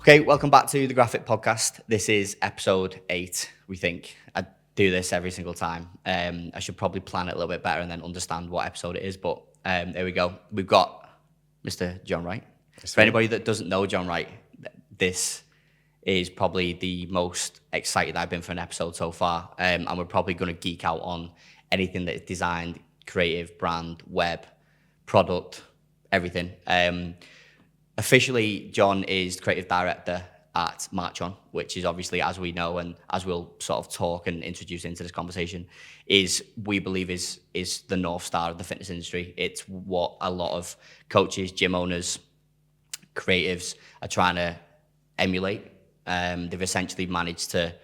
Okay, welcome back to the Graphfit podcast. This is episode 8, we think. I do this every single time. I should probably plan it a little bit better and then understand what episode it is, but there we go. We've got Mr. John Wright. For anybody that doesn't know John Wright, this is probably the most excited I've been for an episode so far, and we're probably going to geek out on anything that is designed, creative, brand, web, product, everything. Officially, John is Creative Director at Marchon, which is obviously, as we know, and as we'll sort of talk and introduce into this conversation, we believe is the North Star of the fitness industry. It's what a lot of coaches, gym owners, creatives are trying to emulate. They've essentially managed to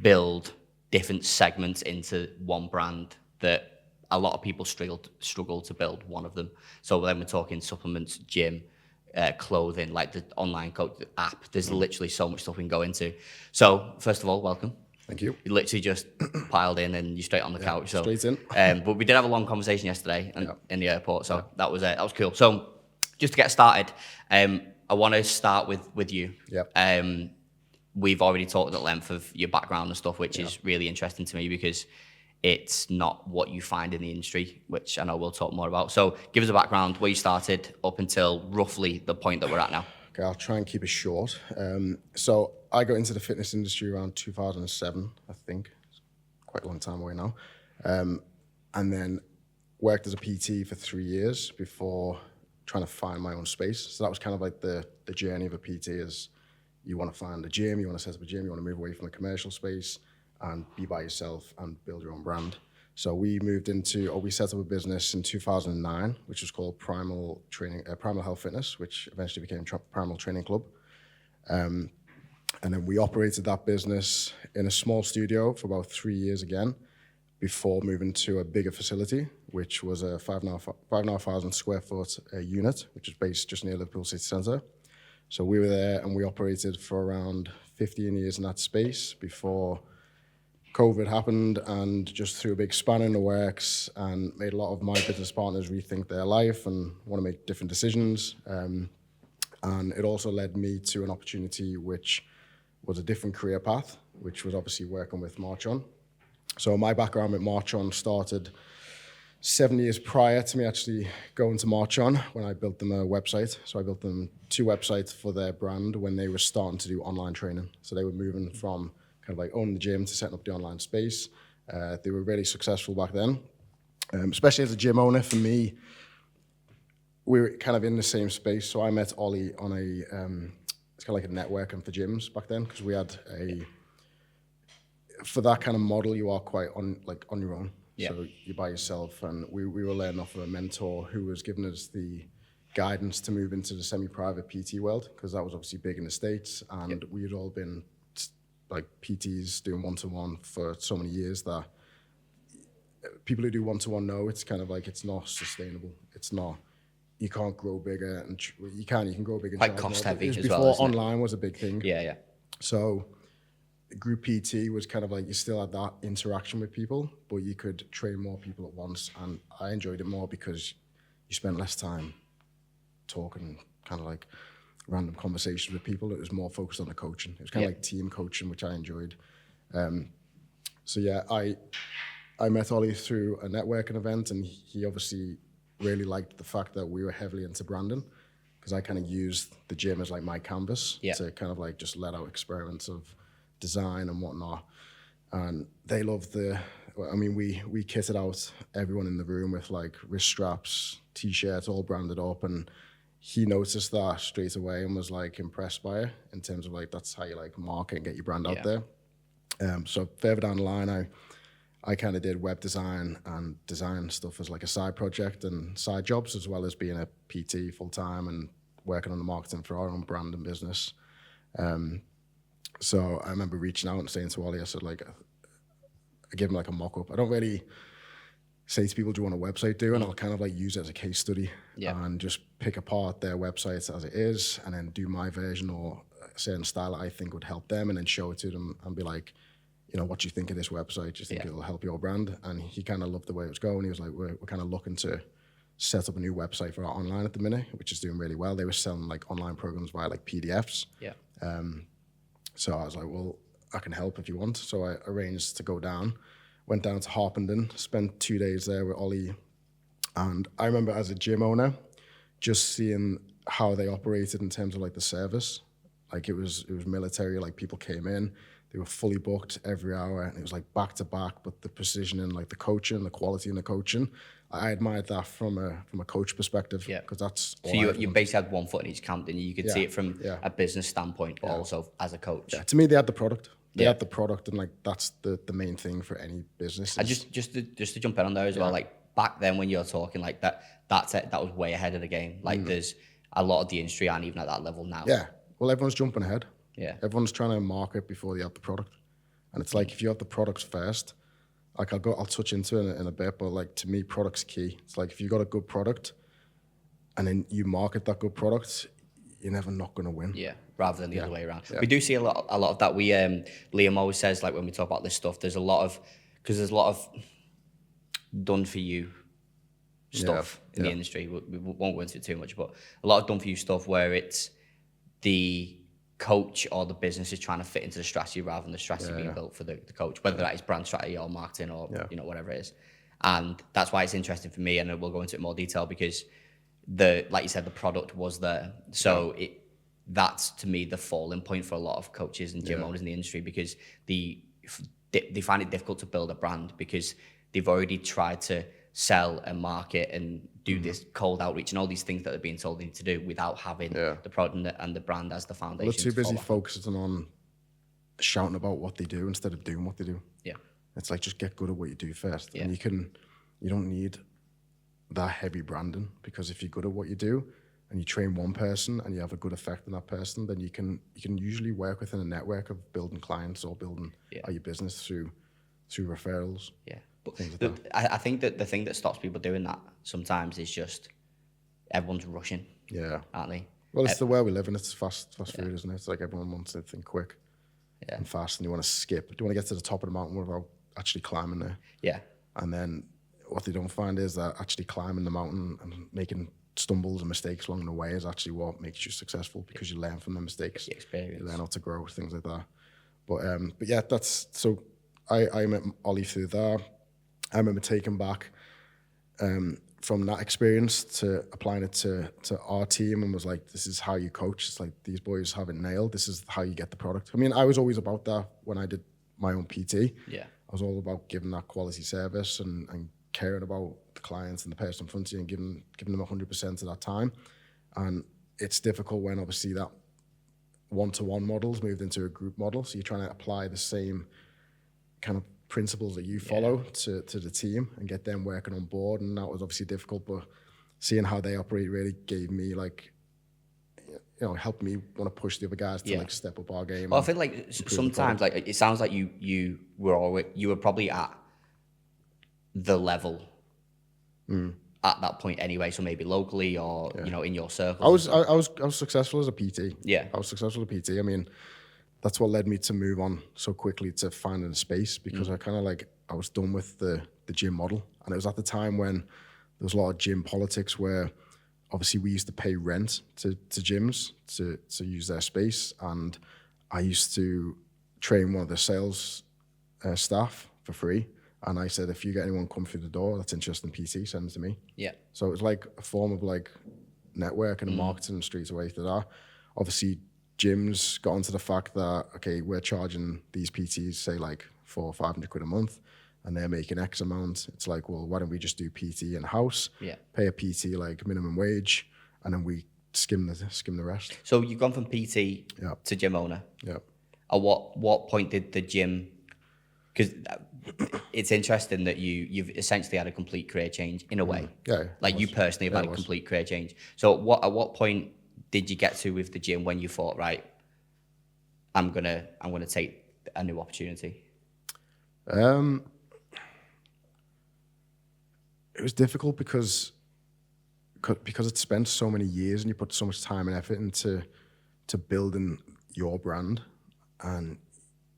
build different segments into one brand that a lot of people struggle to build one of them. So then we're talking supplements, gym, clothing, like the online coach app. There's literally so much stuff we can go into. So first of all, welcome. Thank you. You literally just piled in and you're straight on the couch. So straight in. But we did have a long conversation yesterday in the airport, so that was cool. So just to get started, I want to start with you. Yep. We've already talked at length of your background and stuff, which is really interesting to me because it's not what you find in the industry, which I know we'll talk more about. So give us a background, where you started up until roughly the point that we're at now. Okay, I'll try and keep it short. So I got into the fitness industry around 2007, I think. It's quite a long time away now. And then worked as a PT for 3 years before trying to find my own space. So that was kind of like the journey of a PT is you want to find a gym, you want to set up a gym, you want to move away from the commercial space and be by yourself and build your own brand. So we set up a business in 2009, which was called Primal Health Fitness, which eventually became Primal Training Club. And then we operated that business in a small studio for about 3 years again, before moving to a bigger facility, which was a 5,500 square foot unit, which is based just near Liverpool city centre. So we were there and we operated for around 15 years in that space before COVID happened and just threw a big spanner in the works and made a lot of my business partners rethink their life and want to make different decisions. And it also led me to an opportunity which was a different career path, which was obviously working with Marchon. So my background with Marchon started 7 years prior to me actually going to Marchon when I built them a website. So I built them 2 websites for their brand when they were starting to do online training. So they were moving from kind of like owning the gym to setting up the online space. They were really successful back then, especially as a gym owner. For me, we were kind of in the same space. So I met Ollie on it's kind of like a networking for gyms back then, because we had for that kind of model, you are quite on your own. Yeah. So you're by yourself, and we were learning off of a mentor who was giving us the guidance to move into the semi-private PT world, because that was obviously big in the States, and we had all been like PTs doing one-to-one for so many years that people who do one-to-one know it's kind of like it's not sustainable. It's not. You can't grow bigger, and you can grow bigger. Quite cost heavy as before well. Before online was a big thing. Yeah. So group PT was kind of like you still had that interaction with people, but you could train more people at once, and I enjoyed it more because you spent less time talking, kind of like random conversations with people. It was more focused on the coaching. It was kind of like team coaching, which I enjoyed. So yeah, I met Ollie through a networking event, and he obviously really liked the fact that we were heavily into branding, because I kind of used the gym as like my canvas to kind of like just let out experiments of design and whatnot. And they loved we kitted out everyone in the room with like wrist straps, t-shirts, all branded up, and he noticed that straight away and was like impressed by it in terms of like that's how you like market and get your brand out there. So further down the line, I kind of did web design and design stuff as like a side project and side jobs, as well as being a PT full time and working on the marketing for our own brand and business. So I remember reaching out and saying to Ollie, I said like, I gave him like a mock-up. I don't really say to people, do you want a website, and I'll kind of like use it as a case study and just pick apart their websites as it is and then do my version or a certain style I think would help them, and then show it to them and be like, what do you think of this website? Do you think it'll help your brand? And he kind of loved the way it was going. He was like, we're kind of looking to set up a new website for our online at the minute, which is doing really well. They were selling like online programs via like PDFs. So I was like, well, I can help if you want. So I arranged to go down, went down to Harpenden, spent 2 days there with Ollie. And I remember as a gym owner, just seeing how they operated in terms of like the service. Like it was military, like people came in, they were fully booked every hour, and it was like back to back, but the precision and like the coaching, the quality in the coaching, I admired that from a coach perspective. Yeah. Because that's So you basically had one foot in each camp, and you could see it from a business standpoint, but also as a coach. Yeah. To me, they had the product. They had the product, and like that's the main thing for any business. And just to jump in on there as well, like back then when you're talking like that's it, that was way ahead of the game. Like there's a lot of the industry aren't even at that level now. Yeah. Well, everyone's jumping ahead. Yeah. Everyone's trying to market before they have the product. And it's like, if you have the products first, like I'll touch into it in a bit, but like to me, product's key. It's like, if you got a good product and then you market that good product, you're never not going to win. Yeah. Rather than the other way around. Yeah. We do see a lot of that. Liam always says, like when we talk about this stuff, there's a lot of done for you stuff in the industry. We won't go into it too much, but a lot of done for you stuff where it's the coach or the business is trying to fit into the strategy rather than the strategy being built for the coach, whether that is brand strategy or marketing or whatever it is. And that's why it's interesting for me, and we'll go into it in more detail, because like you said, the product was there. So that's to me the falling point for a lot of coaches and gym owners in the industry, because they find it difficult to build a brand because they've already tried to sell and market and do this cold outreach and all these things that they're being told they need to do without having the product and the brand as the foundation. Well, they're too busy focusing on shouting about what they do instead of doing what they do. Yeah. It's like, just get good at what you do first. Yeah. And you don't need that heavy branding, because if you're good at what you do and you train one person and you have a good effect on that person, then you can usually work within a network of building clients or building your business through referrals. Yeah. But I think that the thing that stops people doing that sometimes is just everyone's rushing. Yeah. Aren't they? Well, it's the way we live in. It's fast food, isn't it? It's like everyone wants to think quick and fast, and you want to skip. Do you want to get to the top of the mountain without actually climbing there? Yeah. And then what they don't find is that actually climbing the mountain and making stumbles and mistakes along the way is actually what makes you successful, because you learn from the mistakes. The experience. You learn how to grow, things like that. But yeah, that's so. I met Ollie through there. I remember taking back from that experience to applying it to our team, and was like, this is how you coach. It's like, these boys have it nailed. This is how you get the product. I mean, I was always about that when I did my own PT. Yeah. I was all about giving that quality service and caring about the clients and the person in front of you and giving them 100% of that time. And it's difficult when obviously that one-to-one model's moved into a group model. So you're trying to apply the same kind of principles that you follow to the team and get them working on board, and that was obviously difficult, but seeing how they operate really gave me helped me want to push the other guys to step up our game. Well, I feel like sometimes like it sounds like you were probably at the level at that point anyway, so maybe locally or in your circle. I was successful as a PT. Yeah, I was successful as a PT. I mean, that's what led me to move on so quickly to finding a space, because I was done with the gym model. And it was at the time when there was a lot of gym politics where obviously we used to pay rent to gyms to use their space. And I used to train one of the sales staff for free. And I said, if you get anyone come through the door that's interested in PT, send them to me. Yeah. So it was like a form of like networking and marketing in the streets away to that. Obviously, gyms got onto the fact that, okay, we're charging these PTs, say like £400 or £500 a month, and they're making X amount. It's like, well, why don't we just do PT in-house, pay a PT like minimum wage, and then we skim the rest. So you've gone from PT to gym owner. Yeah. At what point did the gym, because it's interesting that you've essentially had a complete career change in a way. Yeah. Like you personally have had a complete career change. So at what point did you get to with the gym when you thought, right, I'm gonna take a new opportunity? It was difficult because it spent so many years and you put so much time and effort into building your brand, and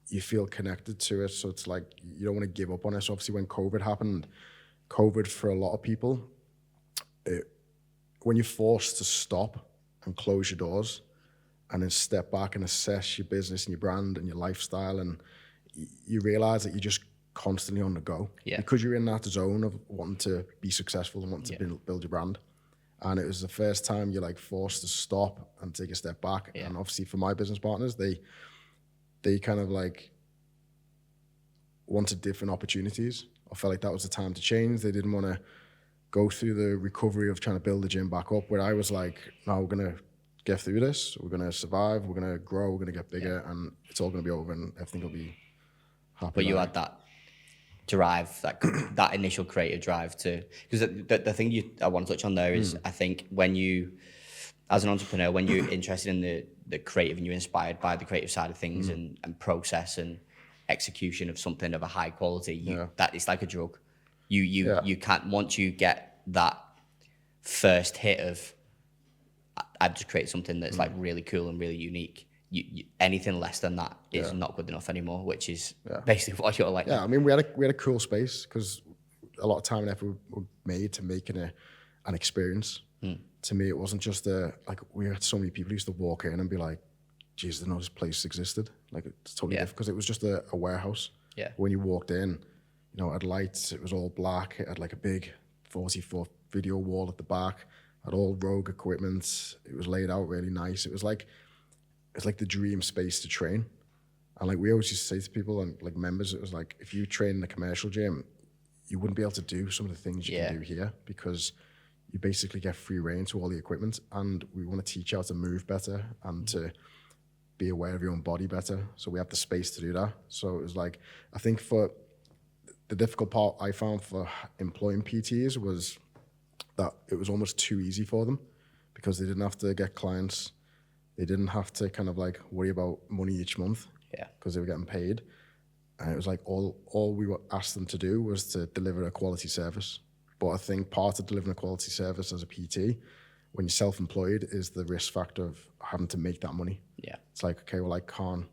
you feel connected to it. So it's like you don't want to give up on it. So obviously when COVID happened, COVID for a lot of people, when you're forced to stop and close your doors and then step back and assess your business and your brand and your lifestyle, and you realize that you're just constantly on the go because you're in that zone of wanting to be successful and wanting to build your brand. And it was the first time you're like forced to stop and take a step back. And obviously for my business partners, they kind of like wanted different opportunities. I felt like that was the time to change. They didn't want to go through the recovery of trying to build the gym back up, where I was like, no, we're going to get through this. We're going to survive. We're going to grow. We're going to get bigger, and it's all going to be over, and everything will be happy. But you had that drive, that initial creative drive to, because the thing I want to touch on there is, I think when you, as an entrepreneur, when you're interested in the creative and you're inspired by the creative side of things and process and execution of something of a high quality, that it's like a drug. You can't, once you get that first hit of, I've just created something that's like really cool and really unique. Anything less than that is not good enough anymore, which is basically what you're like. Yeah, I mean, we had a cool space because a lot of time and effort were made to making an experience. To me, it wasn't just we had so many people who used to walk in and be like, geez, I didn't know this place existed. Like, it's totally different because it was just a warehouse. Yeah. When you walked in, it had lights, it was all black, it had like a big 40-foot video wall at the back, had all Rogue equipment, it was laid out really nice. It's like the dream space to train. And like we always used to say to people and like members, it was like, if you train in a commercial gym, you wouldn't be able to do some of the things you can do here because you basically get free reign to all the equipment. And we want to teach you how to move better and to be aware of your own body better. So we have the space to do that. So it was like, I think for the difficult part I found for employing PTs was that it was almost too easy for them because they didn't have to get clients. They didn't have to kind of like worry about money each month because they were getting paid. And it was like all we asked them to do was to deliver a quality service. But I think part of delivering a quality service as a PT, when you're self-employed, is the risk factor of having to make that money. Yeah. It's like, okay, well, I can't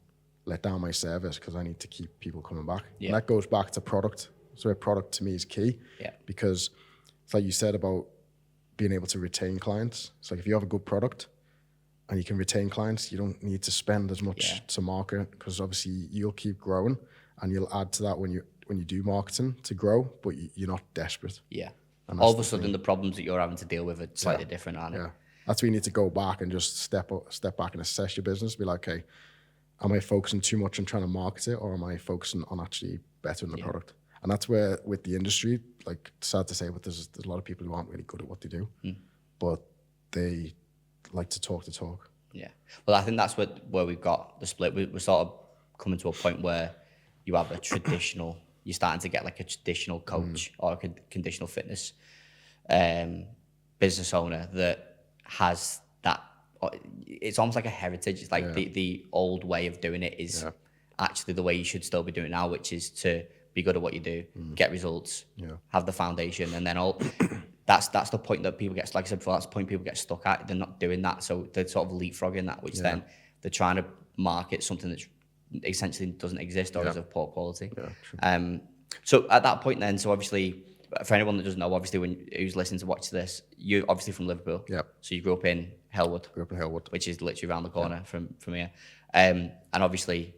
let down my service because I need to keep people coming back. Yeah. And that goes back to product. So a product to me is key because it's like you said about being able to retain clients. It's like if you have a good product and you can retain clients, you don't need to spend as much to market because obviously you'll keep growing and you'll add to that when you do marketing to grow, but you're not desperate. Yeah. All of a sudden, the problems that you're having to deal with are slightly different, aren't they? Yeah. That's where you need to go back and just step back and assess your business. Be like, okay, am I focusing too much on trying to market it, or am I focusing on actually bettering the product? And that's where, with the industry, like, sad to say, but there's a lot of people who aren't really good at what they do, but they like to talk the talk. Yeah. Well, I think that's where we've got the split. We're sort of coming to a point where you have a traditional, you're starting to get like a traditional coach or a conditional fitness business owner that has that. It's almost like a heritage. It's like the old way of doing it is actually the way you should still be doing it now, which is to be good at what you do, get results, have the foundation, and then that's the point that people get, like I said before, that's the point people get stuck at. They're not doing that, so they're sort of leapfrogging that, which then they're trying to market something that essentially doesn't exist or is of poor quality. So at that point then, so obviously, for anyone that doesn't know, obviously who's listening to watch this, you're obviously from Liverpool. Yeah. So you grew up in Hellwood. Which is literally around the corner from here. And obviously,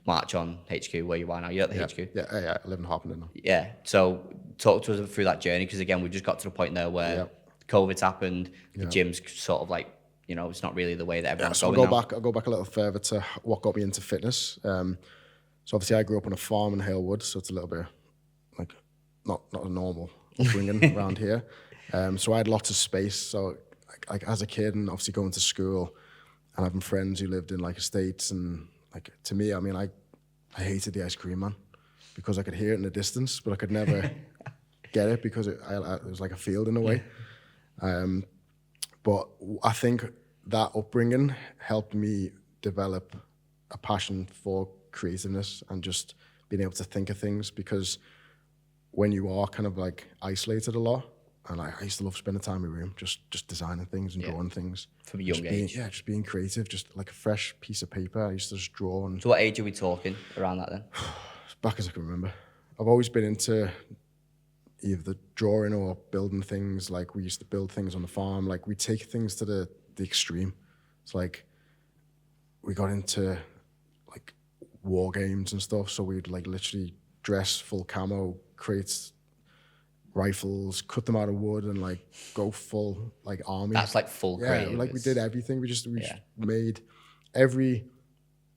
Marchon HQ, where you are now. You're at the HQ? Yeah, I live in Harpenden now. Yeah. So talk to us through that journey, because again, we've just got to the point there where COVID's happened, the gym's sort of like, it's not really the way that everyone's going now. I'll go back a little further to what got me into fitness. So obviously I grew up on a farm in Halewood, so it's a little bit like not a normal upbringing around here. So I had lots of space. So like as a kid and obviously going to school and having friends who lived in like estates, and like to me, I mean, I hated the ice cream man because I could hear it in the distance, but I could never get it because it was like a field in a way. But I think that upbringing helped me develop a passion for creativeness and just being able to think of things, because when you are kind of like isolated a lot, and I used to love spending time in my room, just designing things and drawing things. From a young age? Yeah, just being creative, just like a fresh piece of paper. I used to just draw. So what age are we talking around that then? As back as I can remember. I've always been into either drawing or building things. Like we used to build things on the farm. Like we take things to the extreme. It's like we got into like war games and stuff. So we'd like literally dress full camo, create rifles, cut them out of wood, and like go full like army. That's like full creative. Like we did everything. We just made every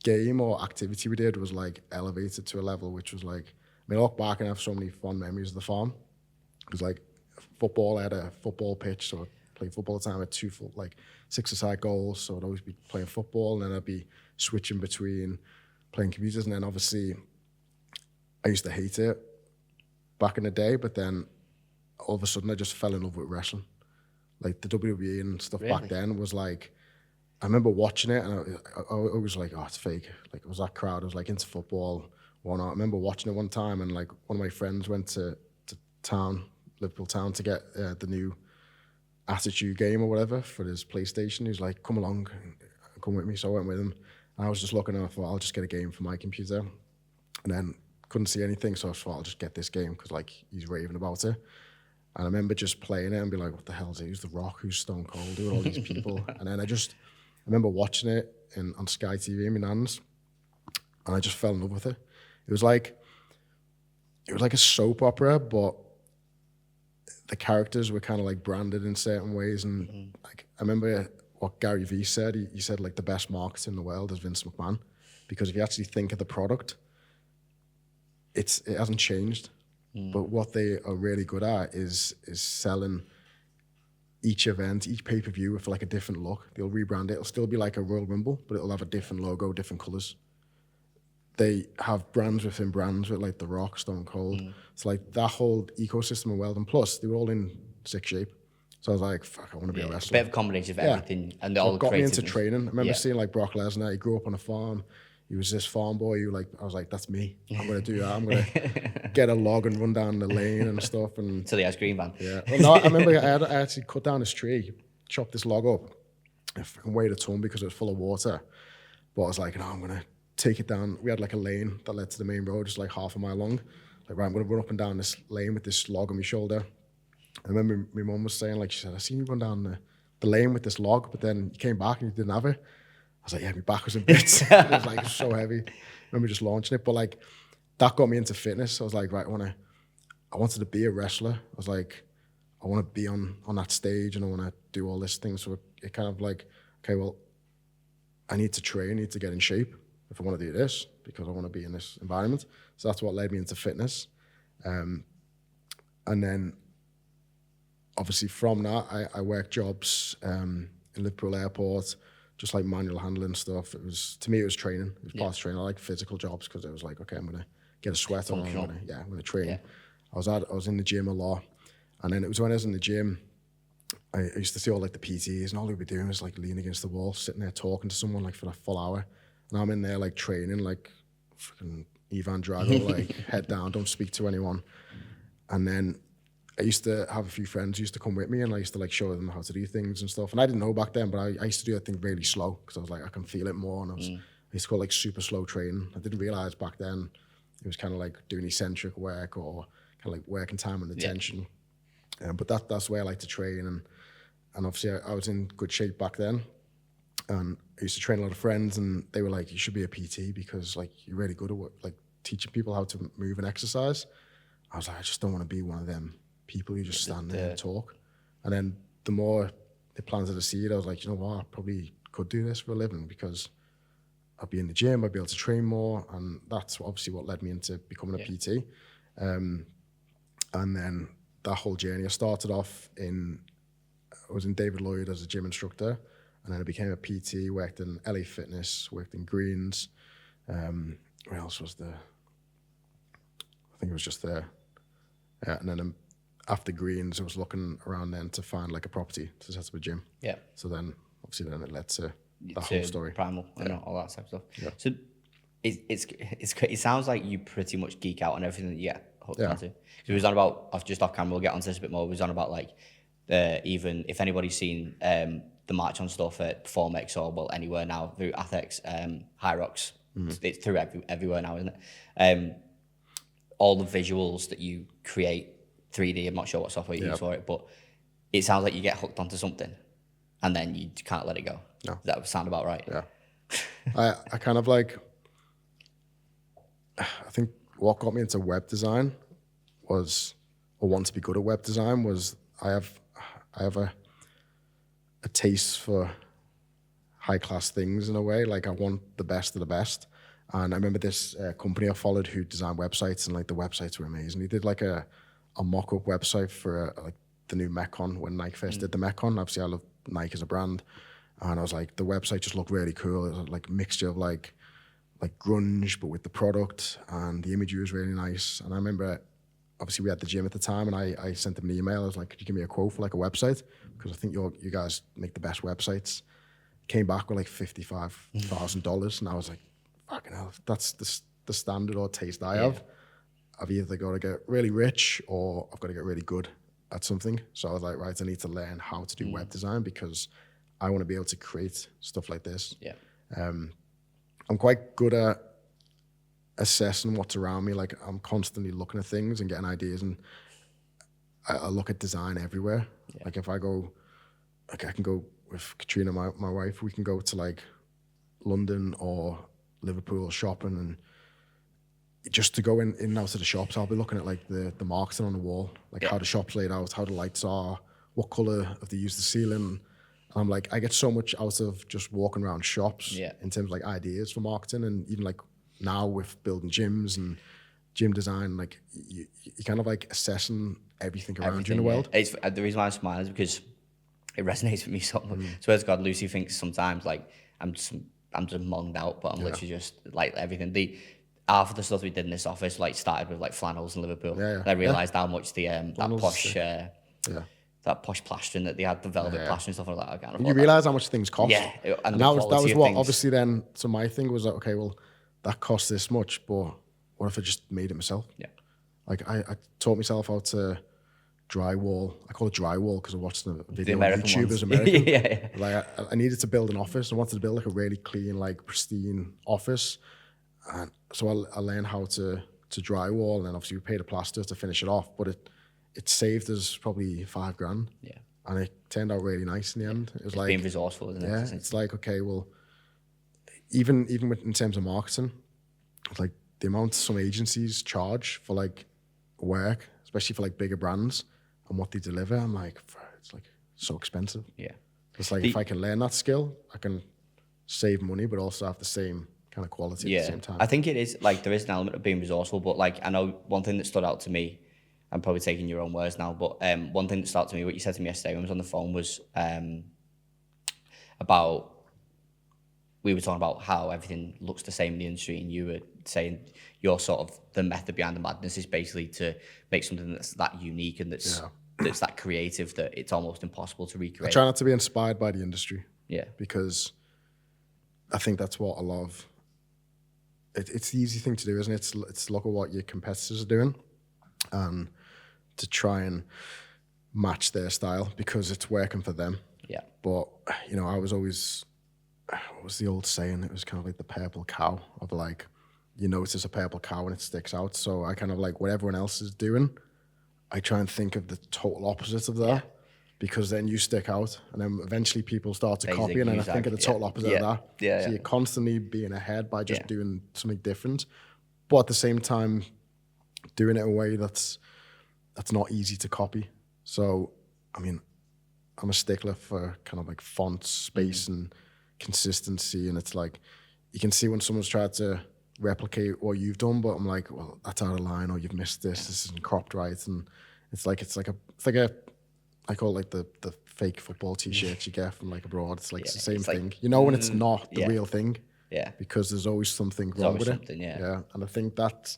game or activity we did was like elevated to a level which was like, I mean, I look back and I have so many fond memories of the farm. It was like football. I had a football pitch, so I played football all the time. I had 6-a-side goals, so I'd always be playing football, and then I'd be switching between playing computers. And then obviously, I used to hate it back in the day, but then all of a sudden I just fell in love with wrestling. Like the WWE and stuff back then was like, I remember watching it, and I was like, oh, it's fake. Like it was that crowd. I was like into football. I remember watching it one time, and like one of my friends went to town, Liverpool town, to get the new Attitude game or whatever for his PlayStation. He was like, come along, come with me. So I went with him. And I was just looking, and I thought, I'll just get a game for my computer. And then couldn't see anything, so I thought, I'll just get this game because like he's raving about it. And I remember just playing it and be like, what the hell is it? Who's The Rock? Who's Stone Cold? Who are all these people? And then I remember watching it on Sky TV in my nan's, and I just fell in love with it. It was like a soap opera, but the characters were kind of like branded in certain ways. And like I remember what Gary Vee said. He said like the best marketer in the world is Vince McMahon, because if you actually think of the product, it hasn't changed. But what they are really good at is selling each event, each pay-per-view with like a different look. They'll rebrand it. It'll still be like a Royal Rumble, but it'll have a different logo, different colors. They have brands within brands with like The Rock, Stone Cold. It's like that whole ecosystem of Weldon. Plus, they were all in sick shape. So I was like, fuck, I want to be a wrestler. It's a bit of a combination of everything. And so all it got me into creativeness. training. I remember seeing like Brock Lesnar. He grew up on a farm. He was this farm boy who I was like, that's me. I'm going to do that. I'm going to get a log and run down the lane and stuff. And To the ice cream van. yeah. Well, no, I remember I actually cut down this tree, chopped this log up. I fucking weighed a ton because it was full of water. But I was like, no, I'm going to take it down. We had like a lane that led to the main road, just like half a mile long. Like, right, I'm going to run up and down this lane with this log on my shoulder. I remember my mum was saying, like, she said, I seen you run down the lane with this log, but then you came back and you didn't have it. I was like, yeah, my back was in bits. It was like so heavy. I remember just launching it. But like, that got me into fitness. I was like, right, I wanted to be a wrestler. I was like, I want to be on that stage and I want to do all this thing. So it kind of like, okay, well, I need to train, I need to get in shape if I want to do this, because I want to be in this environment. So that's what led me into fitness. And then obviously from that, I worked jobs in Liverpool Airport, just like manual handling stuff. To me, it was training. It was part of training. I like physical jobs because it was like, okay, I'm going to get a sweat on. I'm going to train. Yeah. I was in the gym a lot. And then it was when I was in the gym, I used to see all like the PTs, and all they would be doing was like leaning against the wall, sitting there talking to someone like for a full hour. And I'm in there like training like fucking Ivan Drago, like head down, don't speak to anyone. And then I used to have a few friends who used to come with me, and I used to like show them how to do things and stuff. And I didn't know back then, but I used to do that thing really slow because I was like, I can feel it more. And I used to call it like super slow training. I didn't realize back then it was kind of like doing eccentric work or kind of like working time and attention. But that's the way I like to train. And obviously I was in good shape back then. And I used to train a lot of friends, and they were like, you should be a PT because like you're really good at like teaching people how to move and exercise. I was like, I just don't want to be one of them people who just stand there and talk. And then the more they planted the seed, I was like, you know what, I probably could do this for a living because I'd be in the gym, I'd be able to train more. And that's obviously what led me into becoming a PT. And then that whole journey, I started off I was in David Lloyd as a gym instructor. And then I became a PT, worked in LA Fitness, worked in Greens. Where else was there? I think it was just there. And then after Greens, I was looking around then to find like a property to set up a gym. Yeah. So then, obviously, then it led to the whole story. Primal and all that type of stuff. Yeah. So it sounds like you pretty much geek out on everything that you get hooked onto. So we was on about, just off camera, we'll get onto this a bit more. We was on about like, even if anybody's seen the Marchon stuff at Performex or anywhere now through Athex, High Rocks, it's through everywhere now, isn't it? All the visuals that you create 3D, I'm not sure what software you use for it, but it sounds like you get hooked onto something and then you can't let it go. No. Does that sound about right? Yeah. I kind of like, I think what got me into web design was, or want to be good at web design was, I have a taste for high class things in a way. Like I want the best of the best. And I remember this company I followed who designed websites, and like the websites were amazing. He did like a mock-up website for like the new Metcon when Nike first did the Metcon. Obviously, I love Nike as a brand, and I was like, the website just looked really cool. It was like a mixture of like grunge, but with the product, and the imagery was really nice. And I remember, obviously, we had the gym at the time, and I sent him an email. I was like, could you give me a quote for like a website? Because I think you guys make the best websites. Came back with like $55,000, and I was like, fucking hell, that's the standard or taste I have. I've either got to get really rich or I've got to get really good at something. So I was like, right, I need to learn how to do web design because I want to be able to create stuff like this. Yeah. I'm quite good at assessing what's around me. Like I'm constantly looking at things and getting ideas, and I look at design everywhere. Yeah. Like if I go, like I can go with Katrina, my wife, we can go to like London or Liverpool shopping, and just to go in and out of the shops, I'll be looking at like the marketing on the wall, like how the shop's laid out, how the lights are, what colour have they used the ceiling. I'm like, I get so much out of just walking around shops in terms of like ideas for marketing, and even like now with building gyms and gym design, like you kind of like assessing everything around you in the world. It's, the reason why I'm smiling is because it resonates with me so much. Swear to God, Lucy thinks sometimes like I'm just monged out, but I'm literally just like everything. Half of the stuff we did in this office like started with like flannels in Liverpool. And I realised how much the that posh plastering that they had, the velvet plastering stuff like that. I can't afford you realise how much things cost. Yeah, and that was what things. Obviously then. So my thing was like, okay, well that costs this much, but what if I just made it myself? Yeah, like I taught myself how to drywall. I call it drywall because I watched a video on YouTube as American. Like I needed to build an office. I wanted to build like a really clean, like pristine office, and so I learned how to drywall, and then obviously we paid a plaster to finish it off. But it saved us probably $5,000. Yeah, and it turned out really nice in the end. It was like being resourceful, isn't it? Yeah, it's like okay, well, even with, in terms of marketing, it's like the amount some agencies charge for like work, especially for like bigger brands. And what they deliver, I'm like, it's like so expensive. Yeah. It's like if I can learn that skill, I can save money, but also have the same kind of quality at the same time. I think it is like there is an element of being resourceful, but like I know one thing that stood out to me, I'm probably taking your own words now, but one thing that stood out to me, what you said to me yesterday when I was on the phone was about, we were talking about how everything looks the same in the industry, and you were saying your sort of the method behind the madness is basically to make something that's that unique and that's that creative that it's almost impossible to recreate. I try not to be inspired by the industry. Yeah. Because I think that's what a lot of it's the easy thing to do, isn't it? It's look at what your competitors are doing and to try and match their style because it's working for them. Yeah. But I was always, what was the old saying? It was kind of like the purple cow of like, you notice a purple cow and it sticks out. So I kind of like what everyone else is doing, I try and think of the total opposite of that because then you stick out and then eventually people start to copy and then I think of the total opposite of that. So you're constantly being ahead by just doing something different, but at the same time doing it in a way that's not easy to copy. So, I mean, I'm a stickler for kind of like font, space and consistency. And it's like, you can see when someone's tried to replicate what you've done, but I'm like, well, that's out of line, or you've missed this isn't cropped right. And it's like a I call it like the fake football t-shirts you get from like abroad. It's like it's the same thing. When it's not the real thing. Yeah. Because there's always something wrong with it. Yeah. And I think that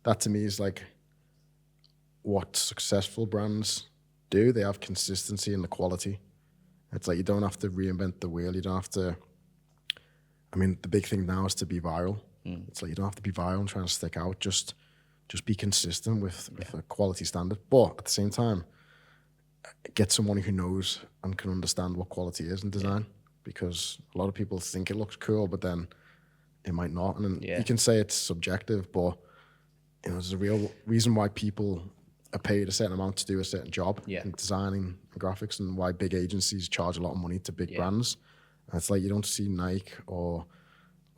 to me is like what successful brands do. They have consistency in the quality. It's like you don't have to reinvent the wheel. You don't have to. I mean, the big thing now is to be viral. It's like you don't have to be viral and trying to stick out. Just be consistent with a quality standard. But at the same time, get someone who knows and can understand what quality is in design. Because a lot of people think it looks cool, but then it might not. And you can say it's subjective, but there's a real reason why people are paid a certain amount to do a certain job in designing and graphics, and why big agencies charge a lot of money to big brands. And it's like you don't see Nike or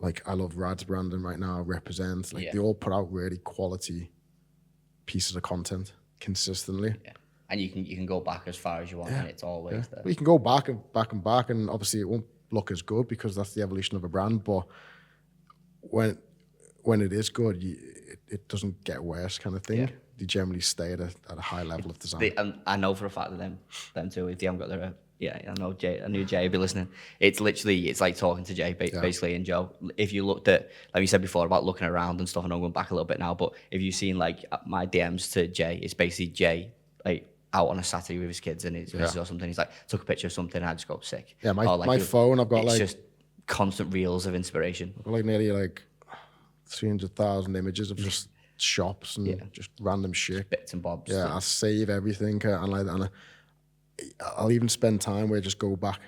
like I love Rad's branding right now, Represent. Like Yeah. they all put out really quality pieces of content consistently. Yeah. And you can go back as far as you want, and it's always there. Well, you can go back and back and back, and obviously it won't look as good because that's the evolution of a brand. But when it is good, it doesn't get worse, kind of thing. Yeah. They generally stay at a high level of design. I know for a fact that them too, if they haven't got their I know Jay. I knew Jay would be listening. It's like talking to Jay basically and Joe. If you looked at, like you said before about looking around and stuff, and I'm going back a little bit now, but if you've seen like my DMs to Jay, it's basically Jay like out on a Saturday with his kids and his missus or something. He's like took a picture of something and I just go sick. Yeah, my phone, I've got it's like just constant reels of inspiration. I've got like nearly like 300,000 images of just shops and just random shit, bits and bobs. Yeah, I save everything and I'll even spend time where I just going back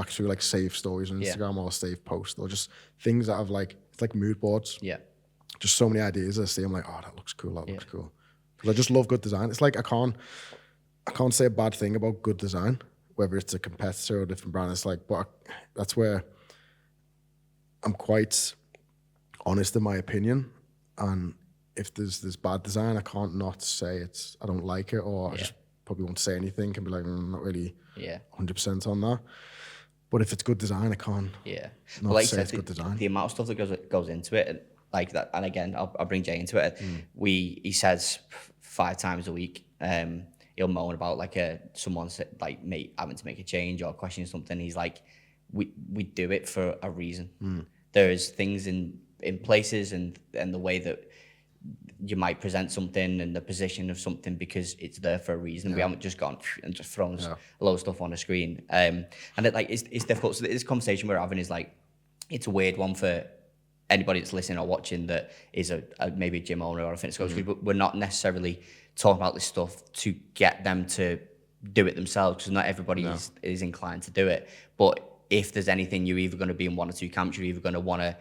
through like save stories on Instagram or save posts or just things that I've like, it's like mood boards. Yeah. Just so many ideas I see. I'm like, oh, that looks cool. That looks cool. Because I just love good design. It's like I can't say a bad thing about good design, whether it's a competitor or a different brand. It's like, but that's where I'm quite honest in my opinion. And if there's bad design, I can't not say I don't like it, or I just probably won't say anything and be like, I'm not really 100% on that. But if it's good design, I can't not like say it's good design. The amount of stuff that goes into it, and like that, and again, I'll bring Jay into it. He says 5 times a week, he'll moan about like someone's like me having to make a change or question something. He's like, we do it for a reason. There's things in places and the way that you might present something and the position of something because it's there for a reason. We haven't just gone and just thrown a load of stuff on the screen. And it, like it's difficult. So this conversation we're having is like, it's a weird one for anybody that's listening or watching that is maybe a gym owner or a fitness coach. But we're not necessarily talking about this stuff to get them to do it themselves, because not everybody is inclined to do it. But if there's anything, you're either going to be in one or two camps. You're either going to want to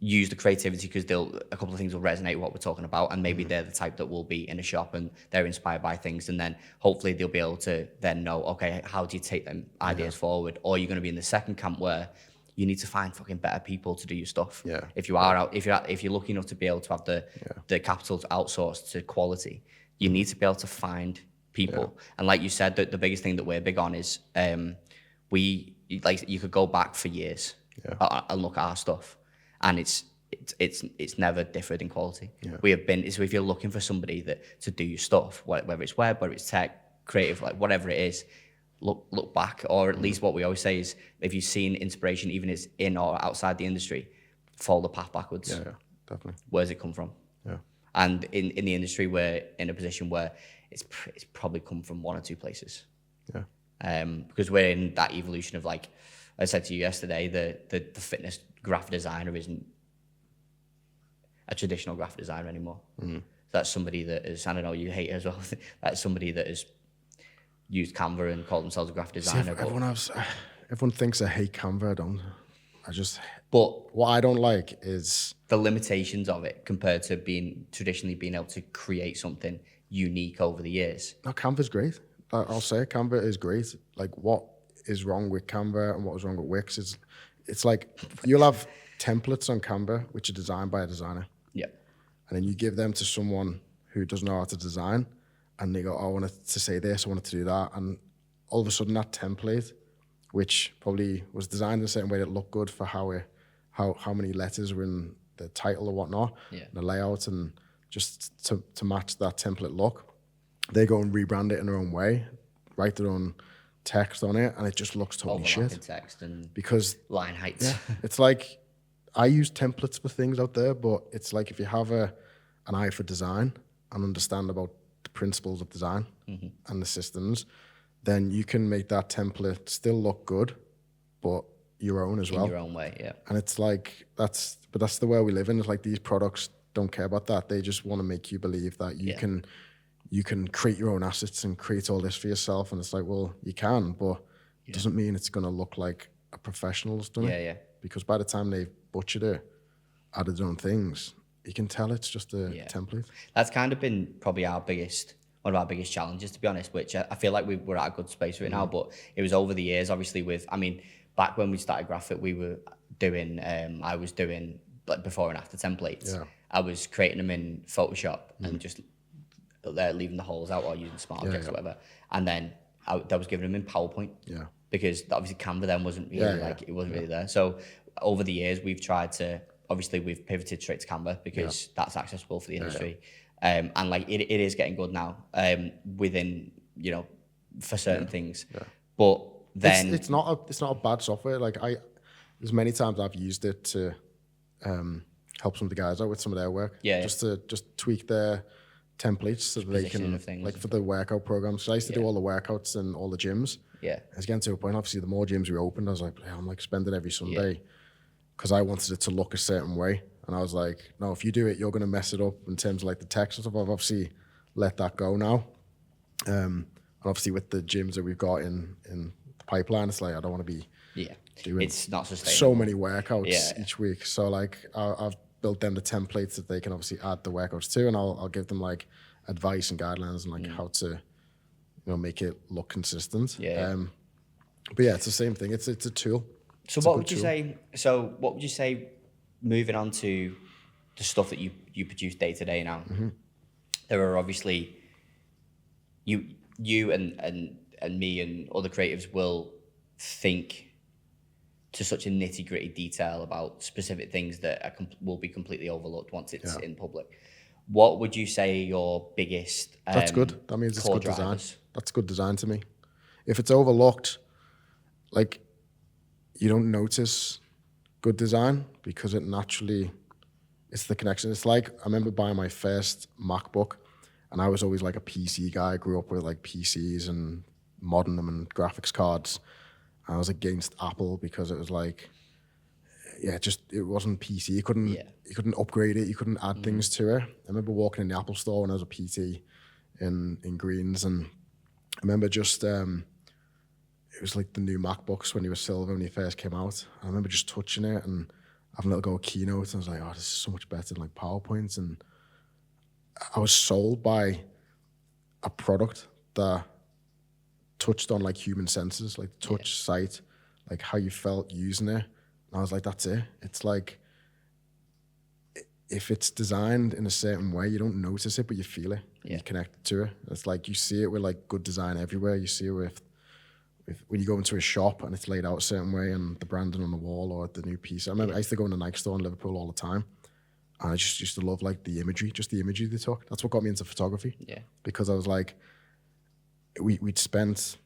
use the creativity because a couple of things will resonate with what we're talking about, and maybe they're the type that will be in a shop and they're inspired by things, and then hopefully they'll be able to then know, okay, how do you take them ideas forward? Or you're going to be in the second camp where you need to find fucking better people to do your stuff. Yeah. If you are if you're lucky enough to be able to have the capital to outsource to quality, you need to be able to find people. And like you said, the biggest thing that we're big on is you could go back for years and look at our stuff, and it's never differed in quality. We have been, so if you're looking for somebody to do your stuff, whether it's web, whether it's tech, creative, like whatever it is, look back. Or at least what we always say is, if you've seen inspiration, even if it's in or outside the industry, follow the path backwards. Yeah, definitely. Where's it come from? Yeah. And in the industry, we're in a position where it's probably come from one or two places. Yeah. Because we're in that evolution of, like I said to you yesterday, the fitness graphic designer isn't a traditional graphic designer anymore. That's somebody that is, I don't know, you hate it as well. That's somebody that has used Canva and called themselves a graphic designer. See, everyone thinks I hate Canva. But what I don't like is the limitations of it compared to traditionally being able to create something unique over the years. No, Canva's great. I'll say Canva is great. Like, what is wrong with Canva and what is wrong with Wix is, it's like you'll have templates on Canva which are designed by a designer. Yeah. And then you give them to someone who doesn't know how to design, and they go, oh, I wanted to say this, I wanted to do that, and all of a sudden that template, which probably was designed in a certain way that looked good for how many letters were in the title or whatnot, the layout, and just to match that template look, they go and rebrand it in their own way, write their own text on it, and it just looks totally shit. Text and because line heights. Yeah, it's like, I use templates for things out there, but it's like if you have an eye for design and understand about the principles of design and the systems, then you can make that template still look good, but your own as well. In your own way, yeah. And it's like, that's the way we live in. It's like these products don't care about that. They just want to make you believe that you can create your own assets and create all this for yourself. And it's like, well, you can, but it doesn't mean it's going to look like a professional's done it. Yeah. Because by the time they've butchered it, added their own things, you can tell it's just a template. That's kind of been probably one of our biggest challenges, to be honest, which I feel like we're at a good space right now, but it was over the years, obviously, back when we started Graphfit, we were doing, like before and after templates. Yeah. I was creating them in Photoshop and just leaving the holes out or using smart objects or whatever. And then I was giving them in PowerPoint. Yeah. Because obviously Canva then wasn't really it wasn't really there. So over the years we've tried to, obviously we've pivoted straight to Canva because that's accessible for the industry. And like it is getting good now within, you know, for certain things. Yeah. But then it's not a bad software. Like there's many times I've used it to help some of the guys out with some of their work. Yeah. Just to tweak their templates so that they can, like for the workout programs. So I used to do all the workouts in all the gyms. Yeah. It's getting to a point, obviously, the more gyms we opened, I was like, I'm like spending every Sunday because I wanted it to look a certain way. And I was like, no, if you do it, you're going to mess it up in terms of like the text and stuff. I've obviously let that go now. And obviously with the gyms that we've got in the pipeline, it's like, I don't want to be doing it's not sustainable. So many workouts each week. So like I've built them the templates that they can obviously add the workouts to, and I'll give them like advice and guidelines and like how to, you know, make it look consistent. But yeah, it's the same thing. It's a tool. So what would you say? So what would you say? Moving on to the stuff that you produce day to day now, there are obviously you and me and other creatives will think to such a nitty gritty detail about specific things that will be completely overlooked once it's in public. What would you say are your biggest? That's good. That means it's good drivers? Design. That's good design to me. If it's overlooked, like you don't notice good design because it's the connection. It's like I remember buying my first MacBook, and I was always like a PC guy. I grew up with like PCs and modding them and graphics cards. I was against Apple because it was like, it wasn't PC. You couldn't upgrade it. You couldn't add things to it. I remember walking in the Apple store when I was a PT in Greens, and I remember just it was like the new MacBooks when they were silver when they first came out. I remember just touching it and having a little go of Keynote, and I was like, oh, this is so much better than like PowerPoint. And I was sold by a product that touched on like human senses, like touch, sight, like how you felt using it. And I was like, that's it. It's like, if it's designed in a certain way, you don't notice it, but you feel it. You connect to it. It's like you see it with like good design everywhere. You see it with when you go into a shop and it's laid out a certain way and the branding on the wall or the new piece. I remember I used to go in the Nike store in Liverpool all the time. And I just used to love like the imagery they took. That's what got me into photography. Yeah. Because I was like, we'd spent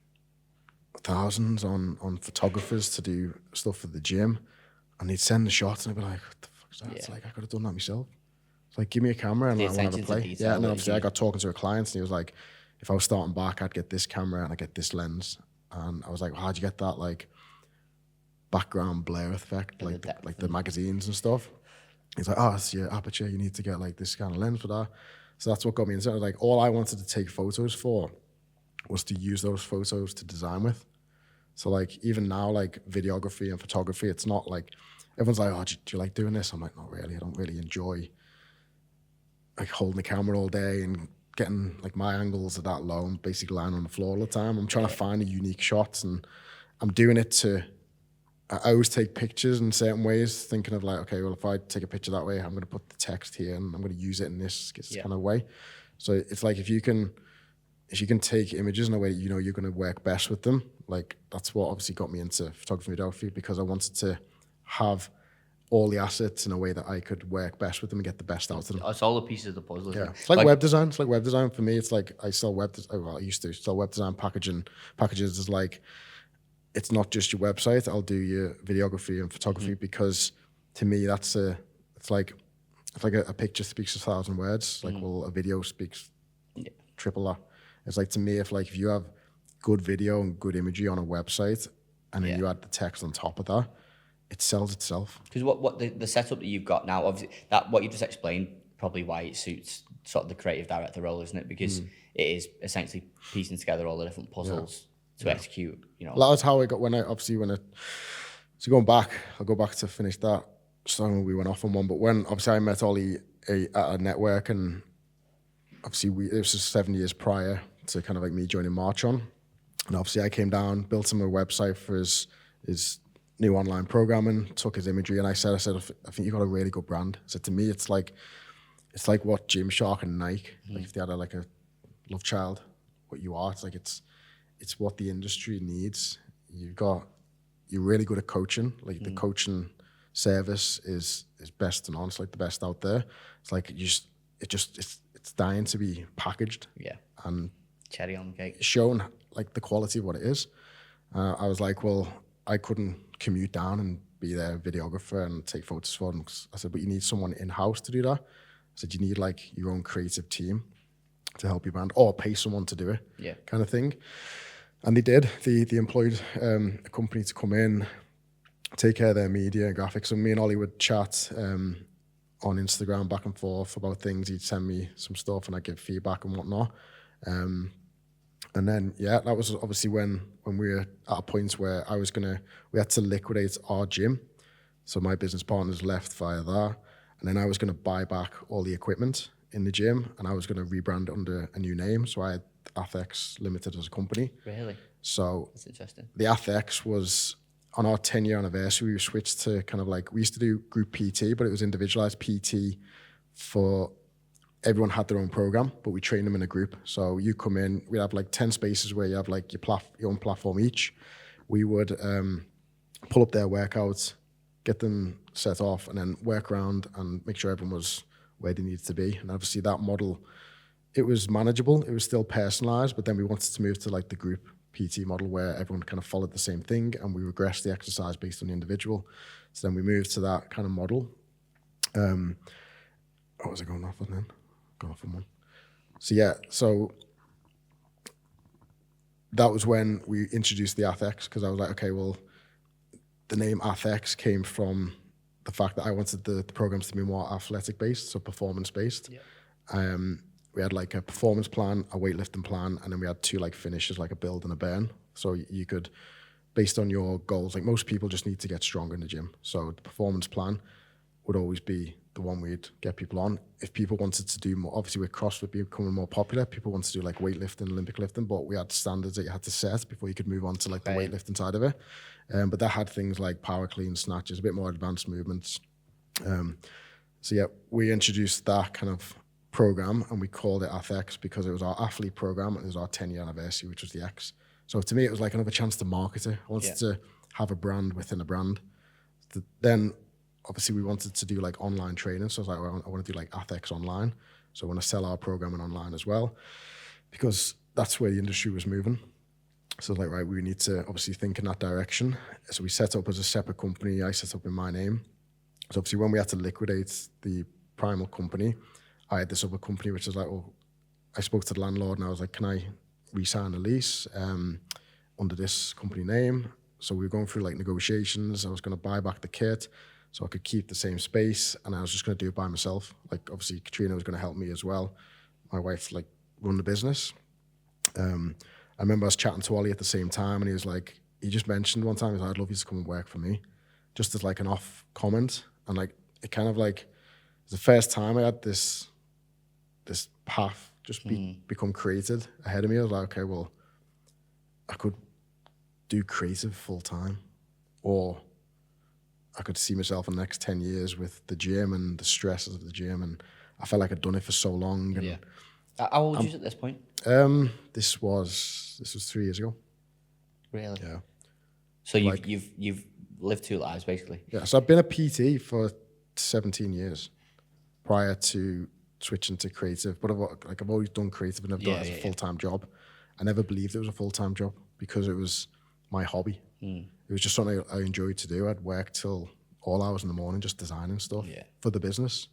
thousands on photographers to do stuff for the gym, and they'd send the shots and I'd be like, what the fuck's that? It's like, I could have done that myself. It's like, give me a camera and I want to have a play. Yeah, and then obviously I got talking to a client and he was like, if I was starting back, I'd get this camera and I'd get this lens. And I was like, well, how'd you get that like background blur effect, like the magazines and stuff? He's like, oh, it's your aperture. You need to get like this kind of lens for that. So that's what got me into it. Like all I wanted to take photos for was to use those photos to design with. So like even now, like videography and photography, it's not like, everyone's like, oh, do you like doing this? I'm like, not really. I don't really enjoy like holding the camera all day and getting like my angles are that low and basically lying on the floor all the time. I'm trying to find the unique shots, and I'm doing it I always take pictures in certain ways, thinking of like, okay, well, if I take a picture that way, I'm going to put the text here and I'm going to use it in this kind of way. So it's like, if you can take images in a way that you know you're going to work best with them, like that's what obviously got me into photography and videography, because I wanted to have all the assets in a way that I could work best with them and get the best out of them. It's all the pieces of the puzzle. Yeah, it's like web design. It's like web design for me. It's like I sell I used to sell web design packages is like, it's not just your website. I'll do your videography and photography because to me it's like a picture speaks 1,000 words. Like, well, a video speaks triple that. It's like, to me, if you have good video and good imagery on a website and then you add the text on top of that, it sells itself. Because what the setup that you've got now, obviously, that what you just explained, probably why it suits sort of the creative director role, isn't it? Because it is essentially piecing together all the different puzzles to execute. You know, that's how I got so going back, I'll go back to finish that song. We went off on one, but when obviously I met Ollie at a network, and obviously it was just 7 years prior to kind of like me joining Marchon, and obviously I came down, built him a website for his new online programming, took his imagery, and I said, I think you got a really good brand. So to me, it's like what Gymshark and Nike, like if they had a love child, what you are, it's what the industry needs. You're really good at coaching. Like the coaching service is best to none. It's like the best out there. It's like it's dying to be packaged. Yeah. And Cherry on the cake. shown like the quality of what it is. I was like, well, I couldn't commute down and be their videographer and take photos for them. I said, but you need someone in-house to do that. I said, you need like your own creative team to help your brand, or pay someone to do it, kind of thing. And they did. They employed a company to come in, take care of their media and graphics. And me and Ollie would chat on Instagram back and forth about things. He'd send me some stuff and I'd give feedback and whatnot. And then, that was obviously when we were at a point where we had to liquidate our gym. So my business partners left via that. And then I was going to buy back all the equipment in the gym, and I was going to rebrand under a new name. So I had Athex Limited as a company. Really? So that's interesting. The Athex was on our 10-year anniversary. We switched to kind of like, we used to do group PT, but it was individualized PT for everyone had their own program, but we trained them in a group. So you come in, we have like 10 spaces where you have like your own platform each. We would pull up their workouts, get them set off, and then work around and make sure everyone was where they needed to be. And obviously that model, it was manageable. It was still personalized, but then we wanted to move to like the group PT model where everyone kind of followed the same thing, and we regressed the exercise based on the individual. So then we moved to that kind of model. What was I going off on then? Gone off on one. So that was when we introduced the Athex, because I was like, okay, well, the name Athex came from the fact that I wanted the programs to be more athletic based, so performance based. Yeah. We had like a performance plan, a weightlifting plan, and then we had two like finishes, like a build and a burn. So you could, based on your goals, like most people just need to get stronger in the gym. So the performance plan would always be the one we'd get people on. If people wanted to do more, obviously with CrossFit becoming more popular, people wanted to do like weightlifting, Olympic lifting, but we had standards that you had to set before you could move on to like the weightlifting side of it. But that had things like power clean, snatches, a bit more advanced movements. We introduced that kind of program and we called it Athex because it was our athlete program and it was our 10-year anniversary, which was the X. So to me, it was like another chance to market it. I wanted to have a brand within a brand. Then obviously we wanted to do like online training. So I was like, well, I want to do like Athex online. So I want to sell our programming online as well, because that's where the industry was moving. So like, right, we need to obviously think in that direction. So we set up as a separate company. I set up in my name. So obviously when we had to liquidate the primal company, I had this other company, which is like, well, I spoke to the landlord and I was like, can I re-sign the lease under this company name? So we were going through like negotiations. I was going to buy back the kit so I could keep the same space, and I was just going to do it by myself. Like obviously Katrina was going to help me as well. My wife like run the business. I remember I was chatting to Ollie at the same time, and he just mentioned one time, he was like, I'd love you to come and work for me, just as like an off comment. And like, it kind of like, it was the first time I had this path just become created ahead of me. I was like, okay, well, I could do creative full time, or I could see myself in the next 10 years with the gym and the stresses of the gym. And I felt like I'd done it for so long. And How old were you at this point? This was 3 years ago. Really? Yeah. So you've lived two lives basically. Yeah. So I've been a PT for 17 years prior to switching to creative. But I've always done creative and I've done it as a full-time job. I never believed it was a full-time job because it was my hobby. It was just something I enjoyed to do. I'd work till all hours in the morning just designing stuff for the business.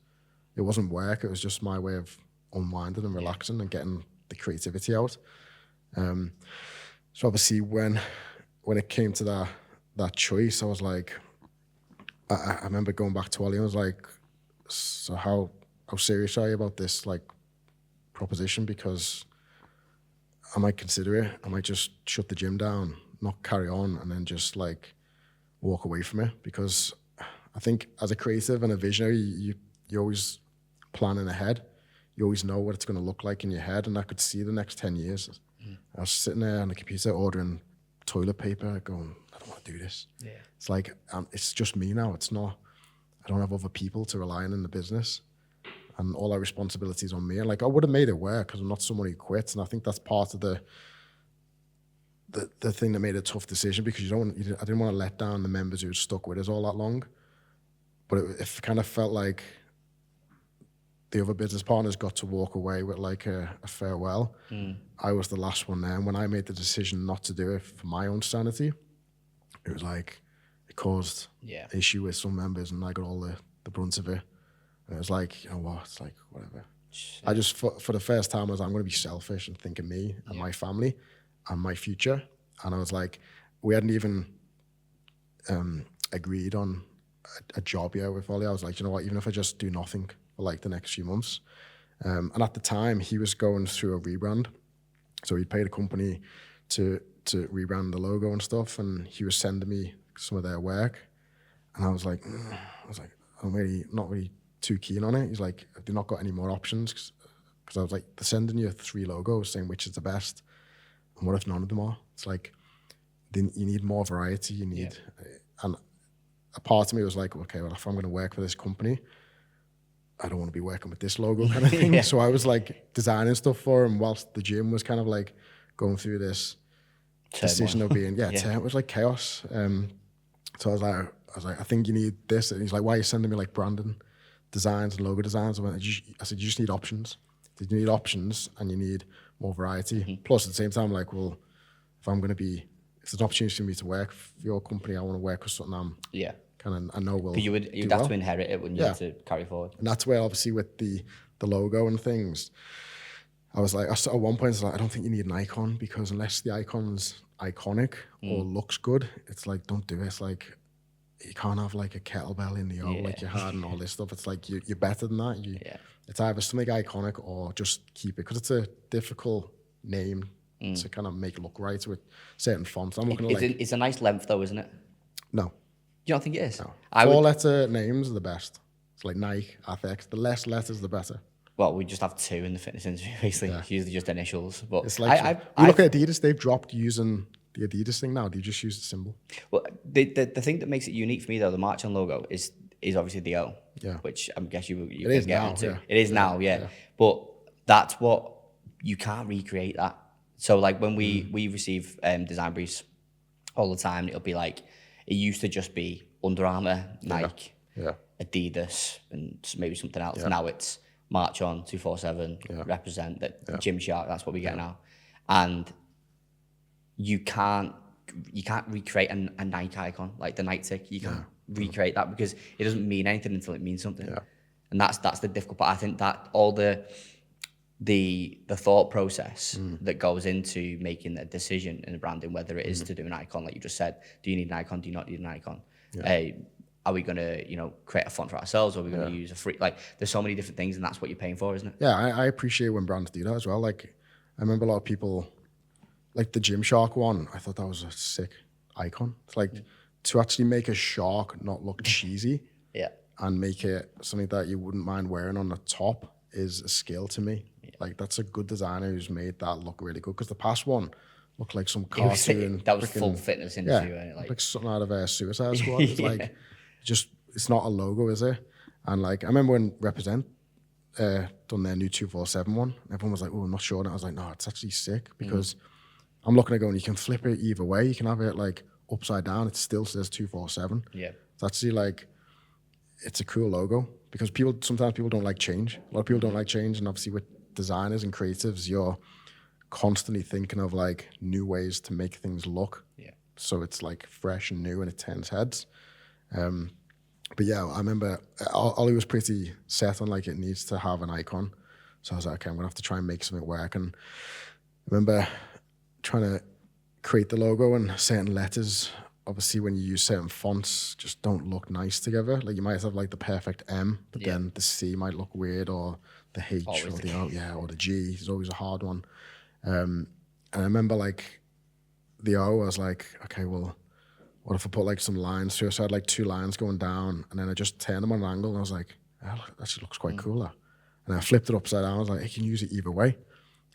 It wasn't work. It was just my way of unwinding and relaxing and getting the creativity out. So obviously when it came to that choice, I was like, I remember going back to Ollie and I was like, so how serious are you about this like proposition? Because I might consider it. I might just shut the gym down, not carry on, and then just like walk away from it. Because I think as a creative and a visionary, you're always planning ahead. You always know what it's going to look like in your head, and I could see the next 10 years. I was sitting there on the computer ordering toilet paper, going, I don't want can't do this. Yeah. It's like, it's just me now. It's not, I don't have other people to rely on in the business, and all our responsibilities on me. And like, I would have made it work because I'm not someone who quits. And I think that's part of the thing that made a tough decision, because I didn't want to let down the members who had stuck with us all that long. But it kind of felt like the other business partners got to walk away with like a farewell. I was the last one there. And when I made the decision not to do it for my own sanity, it was like, it caused issue with some members, and I got all the brunt of it. And it was like, you know what, it's like, whatever. I just, for the first time, I was like, I'm going to be selfish and think of me and my family and my future. And I was like, we hadn't even agreed on a job yet with Ollie. I was like, you know what, even if I just do nothing for like the next few months. And at the time, he was going through a rebrand. So he paid a company to rebrand the logo and stuff, and he was sending me some of their work. And I was like, I'm not really too keen on it. He's like, have they not got any more options? Because I was like, they're sending you 3 logos saying which is the best. And what if none of them are? It's like, then you need more variety. You need, and a part of me was like, okay, well, if I'm going to work for this company, I don't want to be working with this logo kind of thing. So I was like designing stuff for him whilst the gym was kind of like going through this decision of being, it was like chaos. So I was like, I think you need this. And he's like, why are you sending me like branding designs and logo designs? I said, you just need options. You need options and you need more variety. Plus, at the same time, like, well, if there's an opportunity for me to work for your company, I want to work with something I know will. But you'd have to inherit it, wouldn't you, to carry forward? And that's where, obviously, with the logo and things, I was like, at one point, I was like, I don't think you need an icon, because unless the icon's iconic or looks good, it's like, don't do it. It's like, you can't have like a kettlebell in the O like you had and all this stuff. It's like, you're better than that. It's either something iconic or just keep it, because it's a difficult name to kind of make look right with certain fonts. I'm looking at it's a nice length though, isn't it? No. You don't think it is? No. 4-letter names are the best. It's like Nike, Athex. The less letters, the better. Well, we just have 2 in the fitness industry, basically. It's usually just initials. But it's like, you look at Adidas, they've dropped using the Adidas thing now. Do you just use the symbol? Well, the thing that makes it unique for me, though, the Marchon logo, is obviously the O, which I guess you can get onto. It is now, But that's what, you can't recreate that. So like when we receive design briefs all the time, it'll be like, it used to just be Under Armour, Nike, Adidas, and maybe something else. Now it's Marchon, 247, represent that Gymshark. That's what we get now, and you can't recreate a Nike icon like the Nike tick. You can't recreate that because it doesn't mean anything until it means something, and that's the difficult part. I think that all the thought process that goes into making a decision in the branding, whether it is to do an icon, like you just said, do you need an icon? Do you not need an icon? Are we going to, create a font for ourselves, or are we going to use a free? Like, there's so many different things, and that's what you're paying for, isn't it? Yeah, I appreciate when brands do that as well. Like, I remember a lot of people, like the Gymshark one. I thought that was a sick icon. It's like to actually make a shark not look cheesy, and make it something that you wouldn't mind wearing on the top is a skill to me. Like, that's a good designer who's made that look really good. Because the past one looked like some cartoon. That was full fitness industry, wasn't it? Like something out of a Suicide Squad. It's like, it's not a logo, is it? And like, I remember when Represent done their new 247 one, everyone was like, oh, I'm not sure. And I was like, no, it's actually sick, because I'm looking at going, you can flip it either way. You can have it like upside down. It still says 247. It's actually like, it's a cool logo, because sometimes people don't like change. A lot of people don't like change. And obviously with designers and creatives, you're constantly thinking of like new ways to make things look. So it's like fresh and new, and it turns heads. But yeah, I remember Ollie was pretty set on like it needs to have an icon. So I was like, okay, I'm gonna have to try and make something work. And I remember trying to create the logo, and certain letters, obviously when you use certain fonts, just don't look nice together. Like, you might have like the perfect M, but then the C might look weird, or the H, or the O, or the G is always a hard one. And I remember like the O, I was like, okay, well, what if I put like some lines through? So I had like 2 lines going down, and then I just turned them on an angle, and I was like, oh, that actually looks quite cool. And I flipped it upside down. I was like, you can use it either way.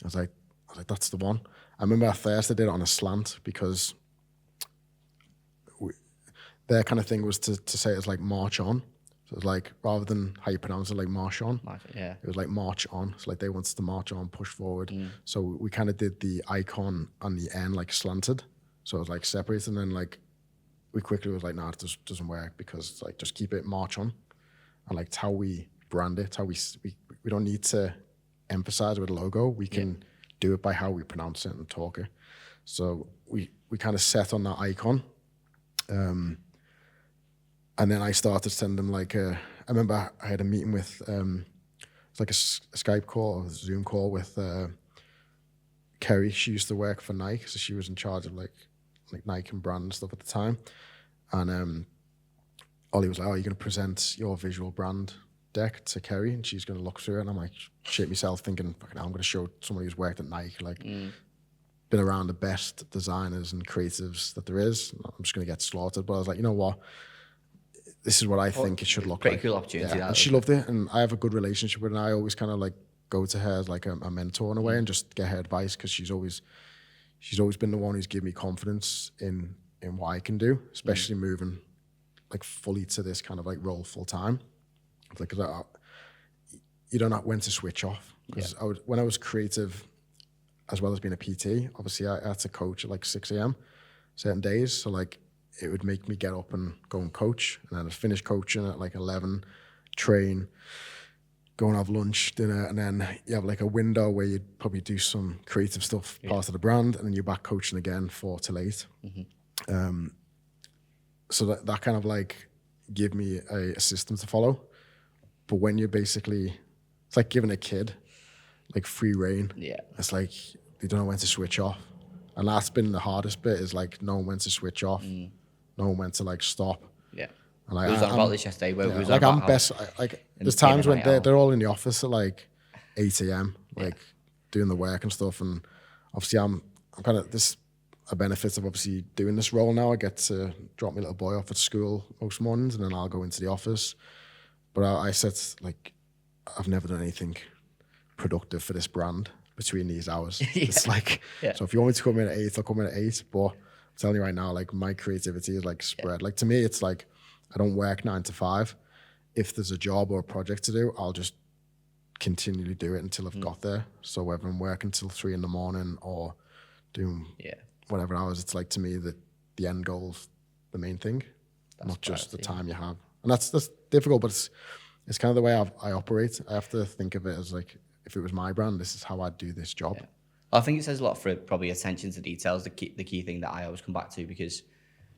I was like, that's the one. I remember at first I did it on a slant, because their kind of thing was to say it's like march on. So it was like, rather than how you pronounce it, like Marchon, Yeah. it was like march on. So like they wanted to march on, push forward. So we kind of did the icon on the end like slanted. So it was like separated, and then like we quickly was like, nah, it doesn't work, because it's like, just keep it march on. And like, it's how we brand it, it's how we don't need to emphasize with a logo. We can do it by how we pronounce it and talk it. So we kind of set on that icon. And then I started sending them like I remember I had a meeting with, it's like a Skype call or a Zoom call with Kerry. She used to work for Nike, so she was in charge of like Nike and brand and stuff at the time. And Ollie was like, oh, you're going to present your visual brand deck to Kerry, and she's going to look through it. And I'm like, shit myself, thinking, fucking hell, I'm going to show somebody who's worked at Nike, like been around the best designers and creatives that there is. I'm just going to get slaughtered. But I was like, you know what? This is what I think it should look like. Pretty cool opportunity. Yeah. And she loved it, and I have a good relationship with her, and I always kind of like go to her as like a mentor in a way, and just get her advice, because she's always been the one who's given me confidence in what I can do, especially moving like fully to this kind of like role full time. Like, you don't know when to switch off. Because when I was creative, as well as being a PT, obviously I had to coach at like 6 a.m. certain days. So like, it would make me get up and go and coach, and then I'd finish coaching at like 11, train, go and have lunch, dinner, and then you have like a window where you'd probably do some creative stuff, part of the brand, and then you're back coaching again 4 till 8. So that kind of like give me a system to follow. But when you're basically, it's like giving a kid like free reign. Yeah. It's like, they don't know when to switch off. And that's been the hardest bit, is like knowing when to switch off, knowing when to like stop. Yeah. And like, we was on about this yesterday. Where we was like, on I'm best. Like, there's times when they're all in the office at like 8 a.m. like doing the work and stuff. And obviously, I'm kind of this a benefit of obviously doing this role now. I get to drop my little boy off at school most mornings, and then I'll go into the office. But I said, like, I've never done anything productive for this brand between these hours. It's like, so if you want me to come in at 8, I'll come in at 8. But I'm telling you right now, like, my creativity is like spread. Like, to me, it's like, I don't work 9 to 5. If there's a job or a project to do, I'll just continually do it until I've got there. So whether I'm working till 3 in the morning or doing whatever hours, it's like, to me, that the end goal's the main thing, not just the time you have. And that's difficult, but it's kind of the way I operate. I have to think of it as like, if it was my brand, this is how I'd do this job. I think it says a lot for probably attention to details, the key thing that I always come back to, because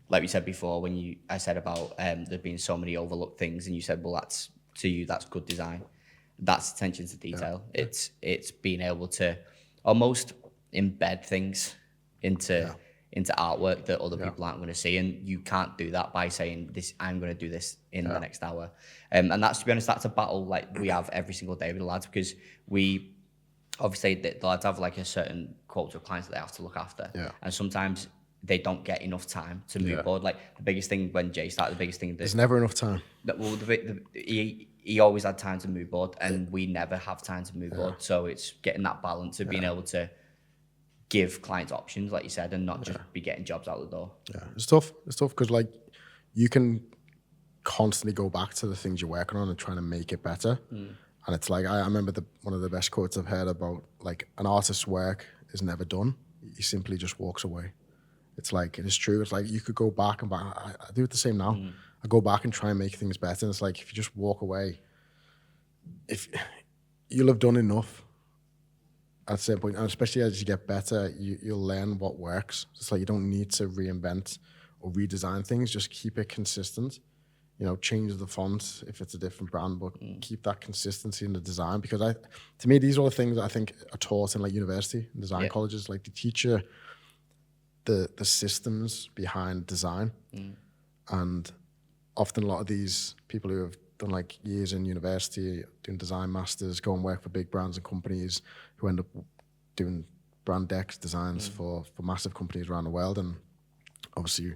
like we said before, when I said about there being so many overlooked things, and you said, well, that's, to you, that's good design. That's attention to detail. It's being able to almost embed things into artwork that other people aren't going to see, and you can't do that by saying, this, I'm going to do this in the next hour. And that's, to be honest, that's a battle like we have every single day with the lads, because we obviously, the lads have like a certain quota of clients that they have to look after, and sometimes they don't get enough time to move board. Like, the biggest thing when Jay started, the biggest thing there's never enough time. Well, he always had time to move board, and we never have time to move board. So it's getting that balance of being able to give clients options, like you said, and not just be getting jobs out the door. Yeah, it's tough. It's tough because, like, you can constantly go back to the things you're working on and trying to make it better. And it's like, I remember one of the best quotes I've heard about, like, an artist's work is never done. He simply just walks away. It's like, it is true. It's like, you could go back and back. I do it the same now. I go back and try and make things better. And it's like, if you just walk away, if you'll have done enough at a certain point, and especially as you get better, you'll learn what works. It's like, you don't need to reinvent or redesign things. Just keep it consistent. You know, change the font if it's a different brand, but keep that consistency in the design. Because to me, these are the things that I think are taught in like university and design colleges. Like, they teach you the systems behind design. And often a lot of these people who have done like years in university doing design masters go and work for big brands and companies who end up doing brand decks designs for massive companies around the world. And obviously,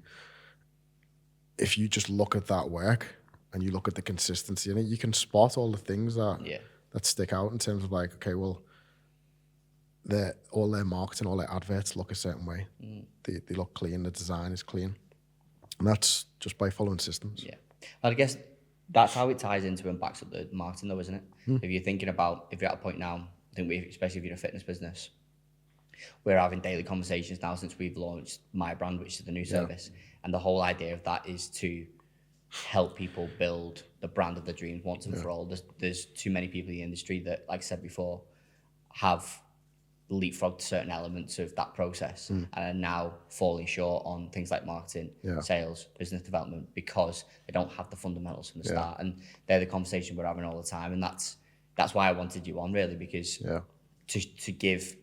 if you just look at that work and you look at the consistency in it, you can spot all the things that stick out in terms of like, okay, well, all their marketing, all their adverts look a certain way. They look clean, the design is clean. And that's just by following systems. Yeah. I guess that's how it ties into and backs up the marketing though, isn't it? If you're thinking about, if you're at a point now, I think especially if you're in a fitness business, we're having daily conversations now since we've launched My Brand, which is the new service. And the whole idea of that is to help people build the brand of their dreams once and for all. There's too many people in the industry that, like I said before, have leapfrogged certain elements of that process and are now falling short on things like marketing, sales, business development, because they don't have the fundamentals from the start. And they're the conversation we're having all the time. And that's why I wanted you on, really, because to give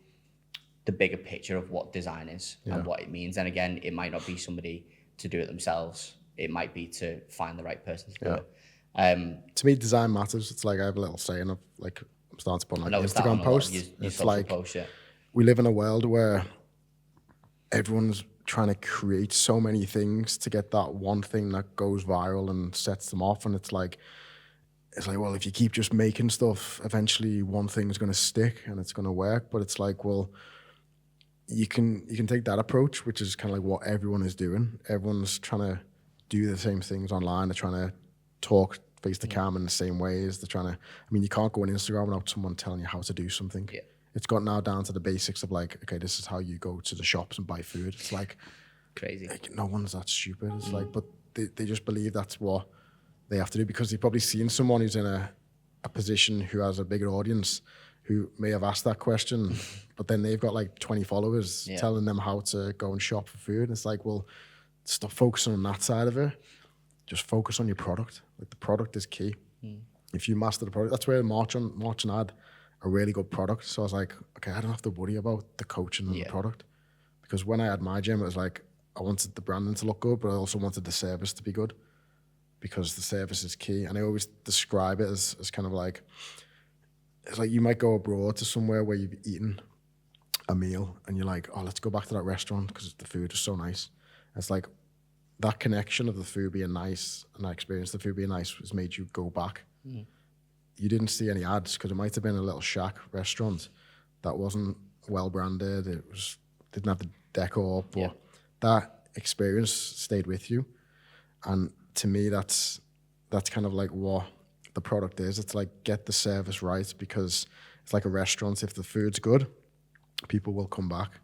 the bigger picture of what design is and what it means. And again, it might not be somebody to do it themselves. It might be to find the right person to do it. To me, design matters. It's like I have a little saying of like, I'm starting to put on like Instagram posts. It's like, posts, we live in a world where everyone's trying to create so many things to get that one thing that goes viral and sets them off. And it's like, well, if you keep just making stuff, eventually one thing's going to stick and it's going to work. But it's like, well, you can take that approach, which is kind of like what everyone is doing. Everyone's trying to do the same things online. They're trying to talk face to cam in the same ways. They're trying to, I mean, you can't go on Instagram without someone telling you how to do something. Yeah. It's got now down to the basics of like, okay, this is how you go to the shops and buy food. It's like crazy. Like, no one's that stupid. It's like, but they just believe that's what they have to do because they've probably seen someone who's in a position who has a bigger audience who may have asked that question, but then they've got like 20 followers telling them how to go and shop for food. And it's like, well, stop focusing on that side of it. Just focus on your product. Like the product is key. If you master the product, that's where Marchon had a really good product. So I was like, okay, I don't have to worry about the coaching and the product. Because when I had my gym, it was like, I wanted the branding to look good, but I also wanted the service to be good because the service is key. And I always describe it as kind of like, it's like you might go abroad to somewhere where you've eaten a meal and you're like, oh, let's go back to that restaurant because the food is so nice. And it's like that connection of the food being nice and that experience of the food being nice has made you go back. You didn't see any ads because it might have been a little shack restaurant that wasn't well branded. It didn't have the decor, but that experience stayed with you. And to me, that's kind of like what the product is. It's like get the service right because it's like a restaurant. If the food's good, people will come back.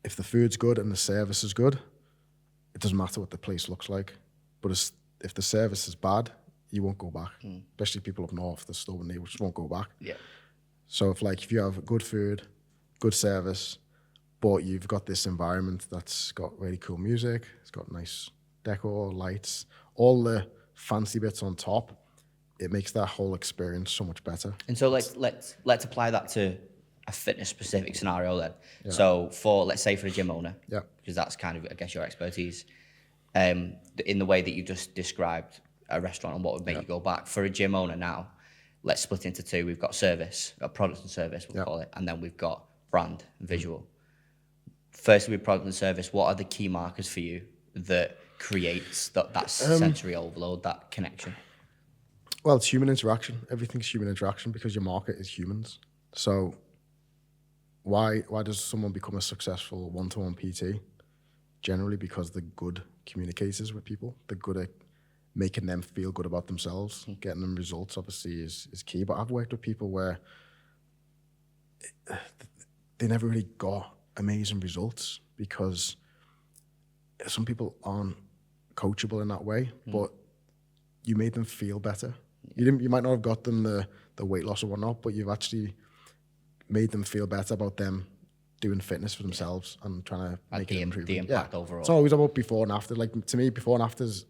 If the food's good and the service is good, it doesn't matter what the place looks like. But if the service is bad, you won't go back. Especially people up north, they're stubborn, they just won't go back. So if you have good food, good service, but you've got this environment that's got really cool music, it's got nice decor, lights, all the fancy bits on top, it makes that whole experience so much better. And so let's apply that to a fitness specific scenario then. So let's say for a gym owner, because that's kind of, I guess, your expertise, in the way that you just described a restaurant and what would make you go back. For a gym owner now, let's split into two. We've got service, a product and service, we'll call it, and then we've got brand and visual. Firstly, with product and service, what are the key markers for you that creates that sensory overload, that connection? Well, it's human interaction. Everything's human interaction because your market is humans. So why does someone become a successful one-to-one PT? Generally because they're good communicators with people. They're good at making them feel good about themselves. Getting them results, obviously, is key. But I've worked with people where they never really got amazing results because some people aren't coachable in that way, but you made them feel better. You might not have got them the weight loss or whatnot, but you've actually made them feel better about them doing fitness for themselves and trying to make an improvement. The impact overall. It's always about before and after. Like to me, before and afters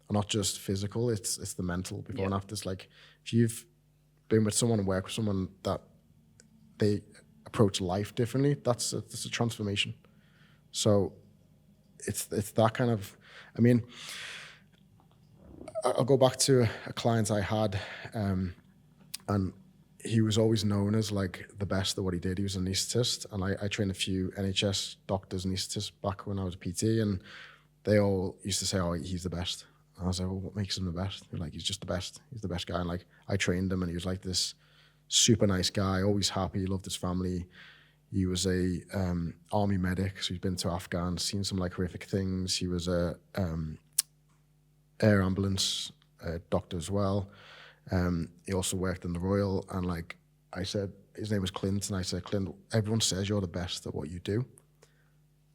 are not just physical, it's the mental. Before and after, it's like if you've been with someone and worked with someone that they approach life differently, that's a transformation. So it's that kind of, I mean, I'll go back to a client I had, and he was always known as like the best at what he did. He was an anaesthetist, and I trained a few NHS doctors and anaesthetists back when I was a PT, and they all used to say, oh, he's the best. And I was like, well, what makes him the best? They're like, he's just the best. He's the best guy. And like, I trained him, and he was like this super nice guy, always happy, loved his family. He was a army medic, so he'd been to Afghan, seen some like horrific things. He was a air ambulance doctor as well. He also worked in the Royal, and like I said, his name was Clint, and I said, Clint, everyone says you're the best at what you do.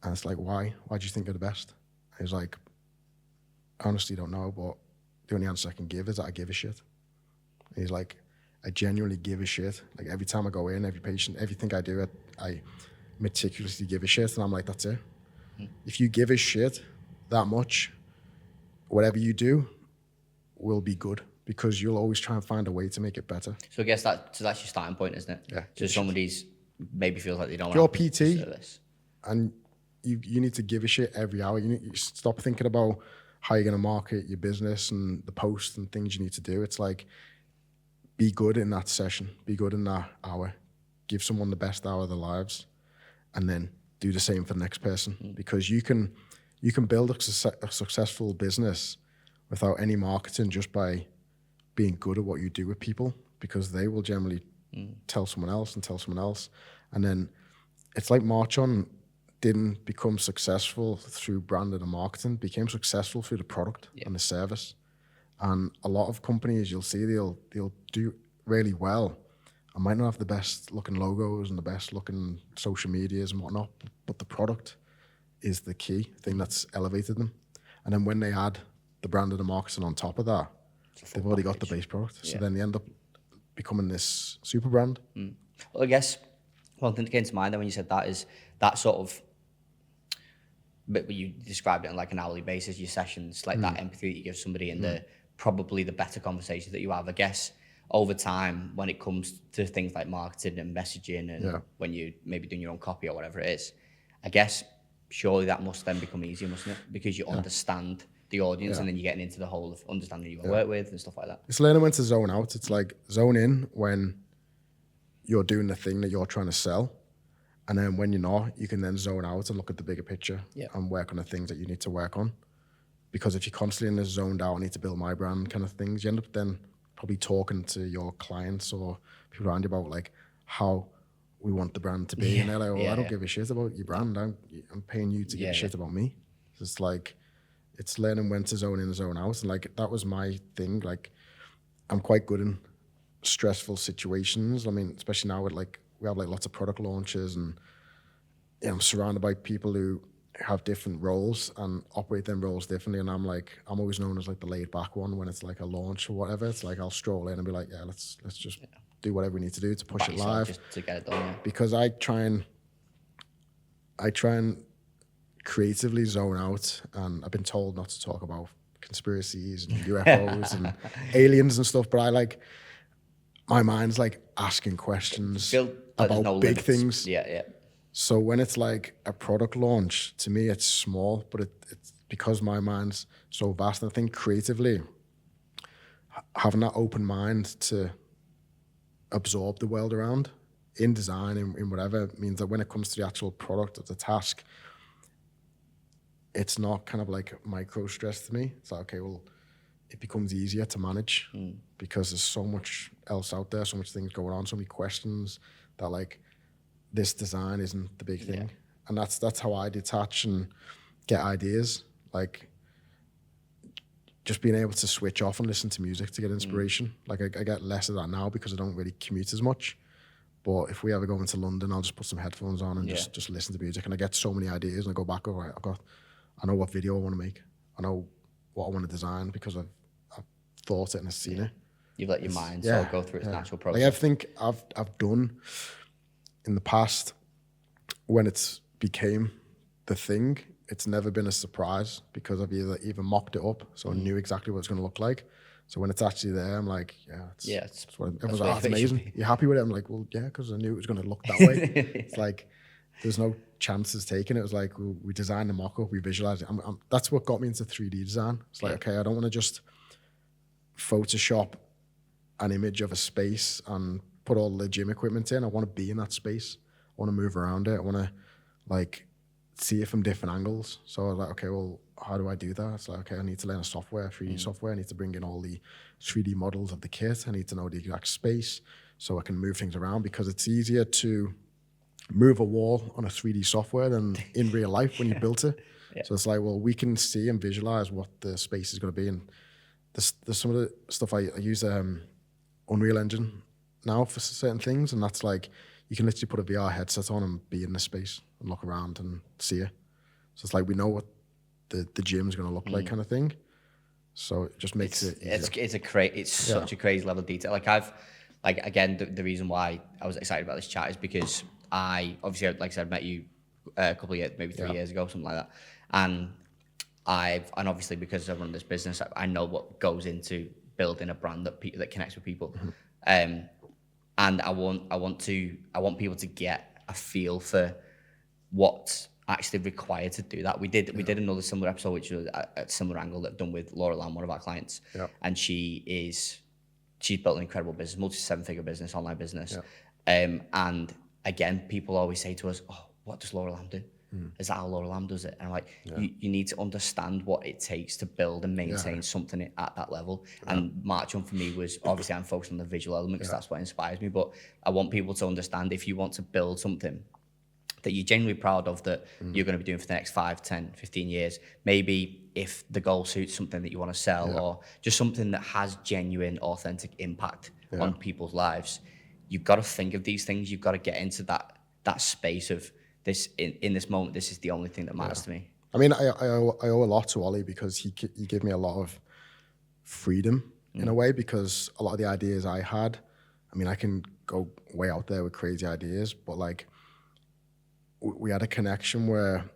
And it's like, why? Why do you think you're the best? He was like, I honestly don't know, but the only answer I can give is that I give a shit. And he's like, I genuinely give a shit. Like every time I go in, every patient, everything I do, I meticulously give a shit. And I'm like, that's it. If you give a shit that much, whatever you do will be good, because you'll always try and find a way to make it better. So I guess that's your starting point, isn't it? Yeah. So somebody's maybe feels like they don't If you're want PT service. and you need to give a shit every hour. You stop thinking about how you're going to market your business and the posts and things you need to do. It's like, be good in that session, be good in that hour, give someone the best hour of their lives, and then do the same for the next person. Because you can build a successful business without any marketing, just by being good at what you do with people, because they will generally tell someone else and tell someone else. And then it's like Marchon didn't become successful through branding and marketing, became successful through the product and the service. And a lot of companies, you'll see they'll do really well. I might not have the best looking logos and the best looking social medias and whatnot, but the product is the key thing that's elevated them. And then when they add the branding and marketing on top of that, they've already got the base product. So then they end up becoming this super brand. Well, I guess one thing that came to mind then when you said that is that sort of, but you described it on like an hourly basis, your sessions, like that empathy that you give somebody and probably the better conversations that you have. I guess over time, when it comes to things like marketing and messaging and when you maybe doing your own copy or whatever it is, I guess surely that must then become easier, mustn't it? Because you understand the audience and then you're getting into the whole of understanding who you work with and stuff like that. It's learning when to zone out. It's like zone in when you're doing the thing that you're trying to sell. And then when you're not, you can then zone out and look at the bigger picture and work on the things that you need to work on. Because if you're constantly in this zoned out, I need to build my brand kind of things, you end up then probably talking to your clients or people around you about like how we want the brand to be. And they're like, well, I don't give a shit about your brand. I'm paying you to give a shit about me. So it's like, it's learning when to zone in and zone out. And like, that was my thing. Like, I'm quite good in stressful situations. I mean, especially now with like, we have like lots of product launches and I'm surrounded by people who have different roles and operate them roles differently. And I'm always known as like the laid back one when it's like a launch or whatever. It's like, I'll stroll in and be like, yeah, let's just do whatever we need to do to push it live. Just to get it done. Because I try and creatively zone out, and I've been told not to talk about conspiracies and UFOs and aliens and stuff, but my mind's like asking questions about big things. Yeah. So when it's like a product launch, to me it's small, but it's because my mind's so vast. And I think creatively, having that open mind to absorb the world around in design, in whatever, means that when it comes to the actual product of the task, it's not kind of like micro stress to me. It's like, okay, well, it becomes easier to manage because there's so much else out there, so much things going on, so many questions that like this design isn't the big thing. And that's how I detach and get ideas. Like just being able to switch off and listen to music to get inspiration. Like I get less of that now because I don't really commute as much. But if we ever go into London, I'll just put some headphones on and just listen to music. And I get so many ideas and I go back, all right, I know what video I want to make. I know what I want to design because I've thought it and I've seen it. You've let your mind sort of go through its natural process. Like I think I've done in the past when it's became the thing, it's never been a surprise because I've either mocked it up, so I knew exactly what it's going to look like. So when it's actually there, I'm like, it's what everyone's like, that's amazing. You're happy with it? I'm like, well, yeah, because I knew it was going to look that way. It's like, there's no chances taken. It was like, we designed the mock-up, we visualized it. That's what got me into 3D design. It's like, okay, I don't want to just Photoshop an image of a space and put all the gym equipment in. I want to be in that space. I want to move around it. I want to like see it from different angles. So I was like, okay, well, how do I do that? It's like, okay, I need to learn a software, 3D software. I need to bring in all the 3D models of the kit. I need to know the exact space so I can move things around, because it's easier to move a wall on a 3D software than in real life when you built it. So it's like, well, we can see and visualize what the space is going to be. And there's some of the stuff I use Unreal Engine now for certain things, and that's like you can literally put a VR headset on and be in the space and look around and see it. So it's like we know what the gym is going to look like, kind of thing. So it just makes it easier. It's such a crazy level of detail. Like again, the reason why I was excited about this chat is because I obviously, like I said, met you a couple of years, maybe 3 years ago, something like that, and obviously because I run this business, I know what goes into building a brand that connects with people, and I want people to get a feel for what's actually required to do that. We did another similar episode, which was a similar angle that I've done with Laura Lamb, one of our clients, and she's built an incredible business, multi-7-figure business, online business, and again, people always say to us, "Oh, what does Laura Lamb do? Is that how Laura Lamb does it?" And I'm like, you need to understand what it takes to build and maintain something at that level. And Marchon for me was, obviously I'm focused on the visual element because that's what inspires me, but I want people to understand if you want to build something that you're genuinely proud of, that you're going to be doing for the next 5, 10, 15 years, maybe if the goal suits something that you want to sell or just something that has genuine, authentic impact on people's lives, you've got to think of these things. You've got to get into that space of this, in this moment, this is the only thing that matters to me. I mean, I owe a lot to Ollie because he gave me a lot of freedom in a way, because a lot of the ideas I had, I mean, I can go way out there with crazy ideas, but like we had a connection where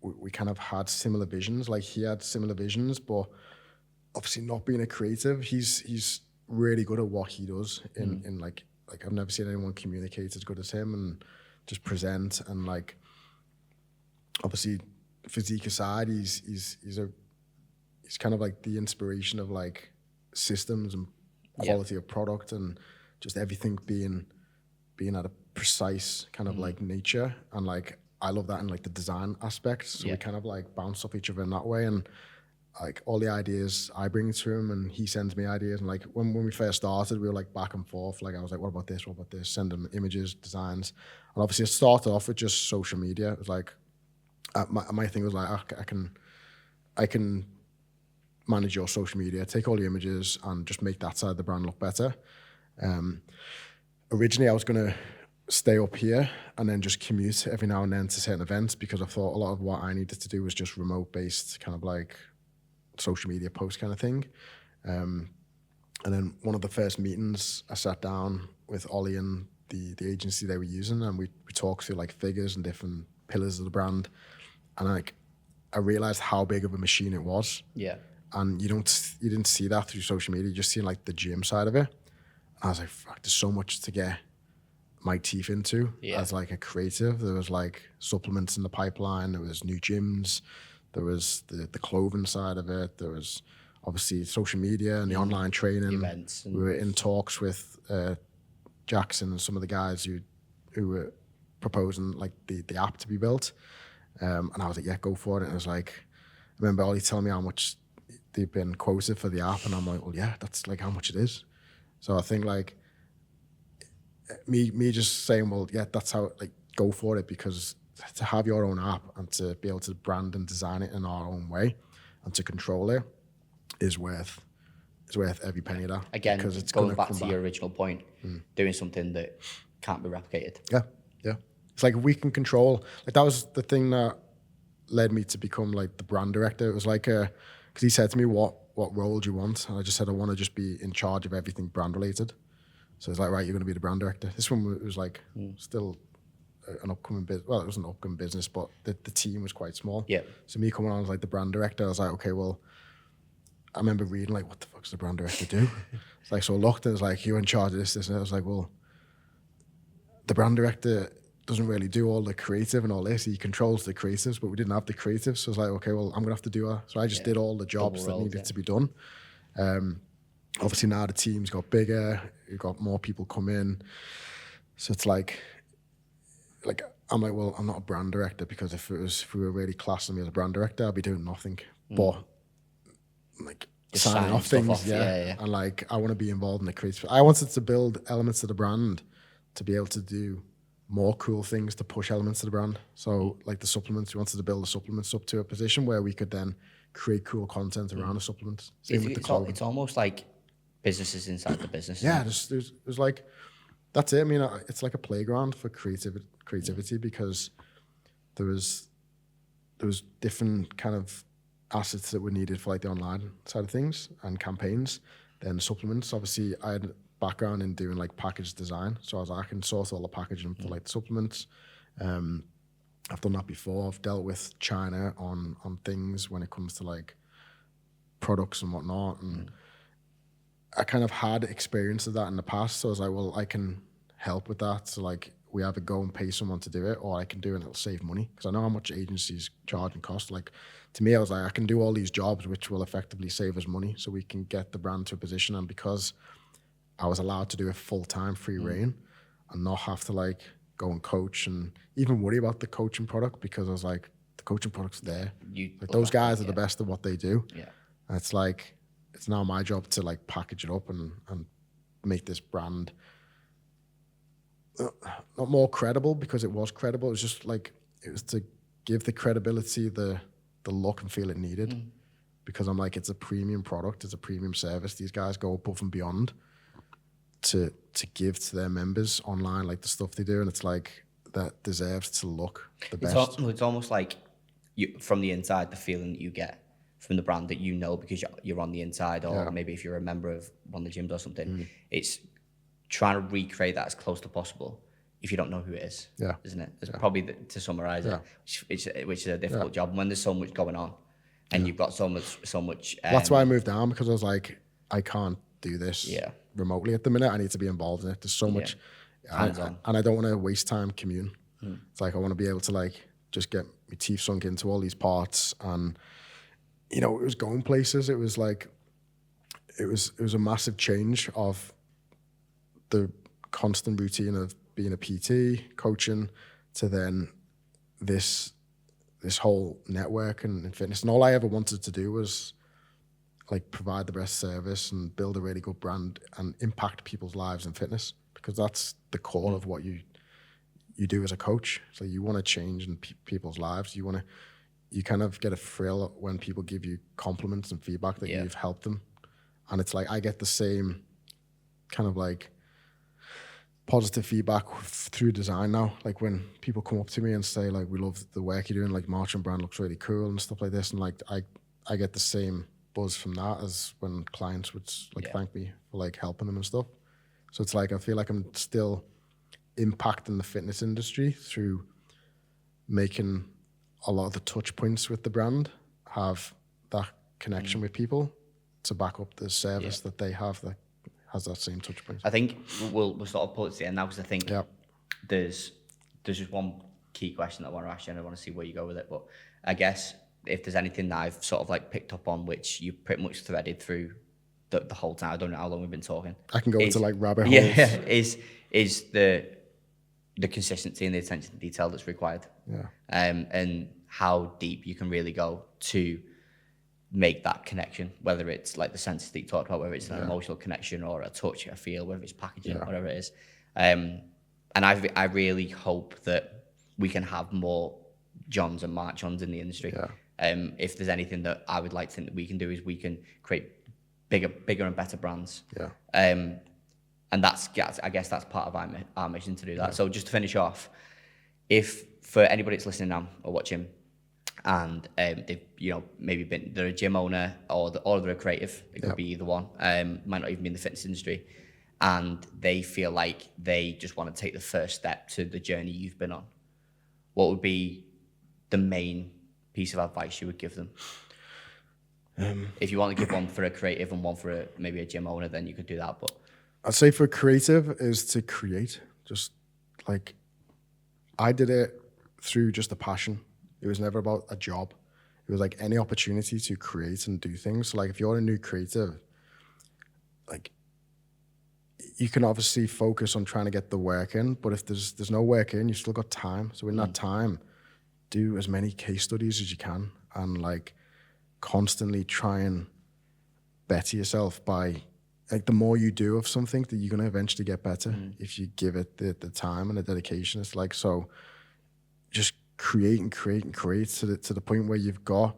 we kind of had similar visions. Like he had similar visions, but obviously not being a creative, he's really good at what he does in like I've never seen anyone communicate as good as him and just present, and like obviously physique aside, he's kind of like the inspiration of like systems and quality of product and just everything being at a precise kind of like nature. And like I love that in like the design aspect, so we kind of like bounce off each other in that way. And like all the ideas I bring to him and he sends me ideas. And like when we first started, we were like back and forth. Like I was like, what about this? Send him images, designs. And obviously it started off with just social media. It was like, my thing was like, I can manage your social media, take all the images and just make that side of the brand look better. Originally I was going to stay up here and then just commute every now and then to certain events, because I thought a lot of what I needed to do was just remote based, kind of like social media post kind of thing. And then one of the first meetings I sat down with Ollie and the agency they were using, and we talked through like figures and different pillars of the brand. And like I realized how big of a machine it was. Yeah. And you didn't see that through social media. You just see like the gym side of it. And I was like, fuck, there's so much to get my teeth into as like a creative. There was like supplements in the pipeline. There was new gyms. There was the clothing side of it. There was obviously social media and the online training. Events. We were in talks with Jackson and some of the guys who were proposing like the app to be built. And I was like, yeah, go for it. And it was like, I remember Ollie telling me how much they've been quoted for the app. And I'm like, well, yeah, that's like how much it is. So I think like me just saying, well, yeah, that's how, like, go for it, because to have your own app and to be able to brand and design it in our own way and to control it is worth every penny of that. Again, because it's going back to your original point, doing something that can't be replicated. Yeah. It's like we can control, like that was the thing that led me to become like the brand director. It was like, because he said to me, what role do you want? And I just said, I want to just be in charge of everything brand related. So it's like, right, you're going to be the brand director. This one was like still an upcoming business. Well, it was an upcoming business, but the team was quite small. Yeah. So me coming on as like the brand director, I was like, okay, well, I remember reading like, what the fuck does the brand director do? It's like, so I looked and it's like, you're in charge of this, and I was like, well, the brand director doesn't really do all the creative and all this. He controls the creatives, but we didn't have the creatives. So I was like, okay, well, I'm going to have to do that. So I just did all the jobs that needed to be done. Obviously now the team's got bigger, you've got more people come in. So it's like I'm like, well, I'm not a brand director, because if we were really classing me as a brand director, I'd be doing nothing but like signing off things. And like, I want to be involved in the creative. I wanted to build elements of the brand to be able to do more cool things to push elements of the brand. So like the supplements, we wanted to build the supplements up to a position where we could then create cool content around the supplements. Same with the clothing. It's almost like businesses inside the business. Yeah, there's like, that's it. I mean, it's like a playground for creativity because there was different kind of assets that were needed for like the online side of things and campaigns. Then supplements, obviously I had a background in doing like package design. So I can source all the packaging for like the supplements. I've done that before. I've dealt with China on things when it comes to like products and whatnot. And I kind of had experience of that in the past. So I was like, well, I can help with that. So like we either go and pay someone to do it or I can do it and it'll save money. Because I know how much agencies charge and cost. Like to me, I was like, I can do all these jobs which will effectively save us money so we can get the brand to a position. And because I was allowed to do it full-time free reign and not have to like go and coach and even worry about the coaching product because I was like, the coaching product's there. Like those guys are the best at what they do. Yeah. And it's like, it's now my job to like package it up and make this brand not more credible because it was credible. It was just like, it was to give the credibility, the look and feel it needed. Because I'm like, it's a premium product, it's a premium service. These guys go above and beyond to give to their members online, like the stuff they do. And it's like, that deserves to look the best. It's almost like from the inside, the feeling that you get from the brand that you know because you're on the inside, or maybe if you're a member of one of the gyms or something, it's trying to recreate that as close to possible if you don't know who it is, isn't it? It's probably to summarize it, which is a difficult job when there's so much going on and you've got so much. That's why I moved down, because I was like, I can't do this remotely at the minute. I need to be involved in it. There's so much hands-on, and I don't want to waste time commuting. It's like I want to be able to like just get my teeth sunk into all these parts, and you know, it was going places. It was like it was a massive change of the constant routine of being a PT, coaching, to then this whole network and fitness. And all I ever wanted to do was like provide the best service and build a really good brand and impact people's lives in fitness, because that's the core of what you do as a coach. So you want to change in people's lives. You kind of get a thrill when people give you compliments and feedback that you've helped them. And it's like, I get the same kind of like positive feedback through design now. Like when people come up to me and say like, we love the work you're doing, like Marchon brand looks really cool and stuff like this. And like, I get the same buzz from that as when clients would like thank me for like helping them and stuff. So it's like, I feel like I'm still impacting the fitness industry through making a lot of the touch points with the brand have that connection with people to back up the service that they have that has that same touch point. I think we'll sort of pull it to the end now, because I think there's just one key question that I want to ask you, and I want to see where you go with it. But I guess if there's anything that I've sort of like picked up on, which you pretty much threaded through the whole time, I don't know how long we've been talking. I can go into like rabbit holes. Yeah, is the consistency and the attention to detail that's required. Yeah. And how deep you can really go to make that connection, whether it's like the senses that you talked about, whether it's an emotional connection or a touch, a feel, whether it's packaging, whatever it is. And I really hope that we can have more Johns and Marchons in the industry. Yeah. If there's anything that I would like to think that we can do, is we can create bigger and better brands. Yeah. And I guess that's part of our mission to do that. Yeah. So just to finish off, if for anybody that's listening now or watching, and they've maybe they're a gym owner or they're a creative, it could be either one, might not even be in the fitness industry, and they feel like they just want to take the first step to the journey you've been on, what would be the main piece of advice you would give them? If you want to give one for a creative and one for maybe a gym owner, then you could do that. But I'd say for creative is to create. Just like I did it through just a passion. It was never about a job. It was like any opportunity to create and do things. So like if you're a new creative, like you can obviously focus on trying to get the work in, but if there's no work in, you've still got time. So in that time, do as many case studies as you can and like constantly try and better yourself by like the more you do of something, that you're gonna eventually get better if you give it the time and the dedication. It's like, so just create and create and create to the point where you've got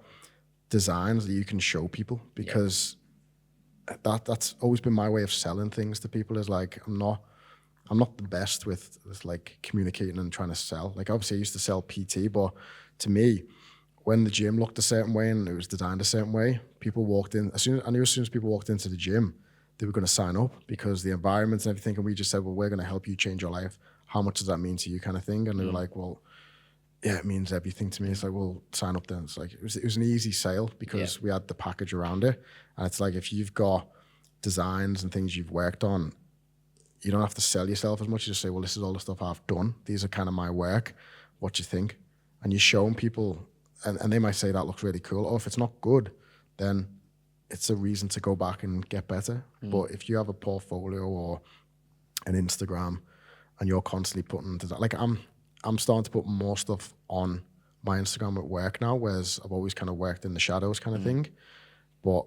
designs that you can show people, because that's always been my way of selling things to people. Is like, I'm not the best with like communicating and trying to sell. Like obviously I used to sell PT, but to me, when the gym looked a certain way and it was designed a certain way, people walked in, as soon as people walked into the gym, they were going to sign up because the environment and everything. And we just said, well, we're going to help you change your life. How much does that mean to you, kind of thing? And they were like, well, yeah, it means everything to me. It's like, well, sign up then. It's like, it was an easy sale because we had the package around it. And it's like, if you've got designs and things you've worked on, you don't have to sell yourself as much. You just say, well, this is all the stuff I've done. These are kind of my work. What do you think? And you're showing people, and they might say that looks really cool. Or if it's not good, then it's a reason to go back and get better. But if you have a portfolio or an Instagram and you're constantly putting, like I'm starting to put more stuff on my Instagram at work now, whereas I've always kind of worked in the shadows kind of thing. But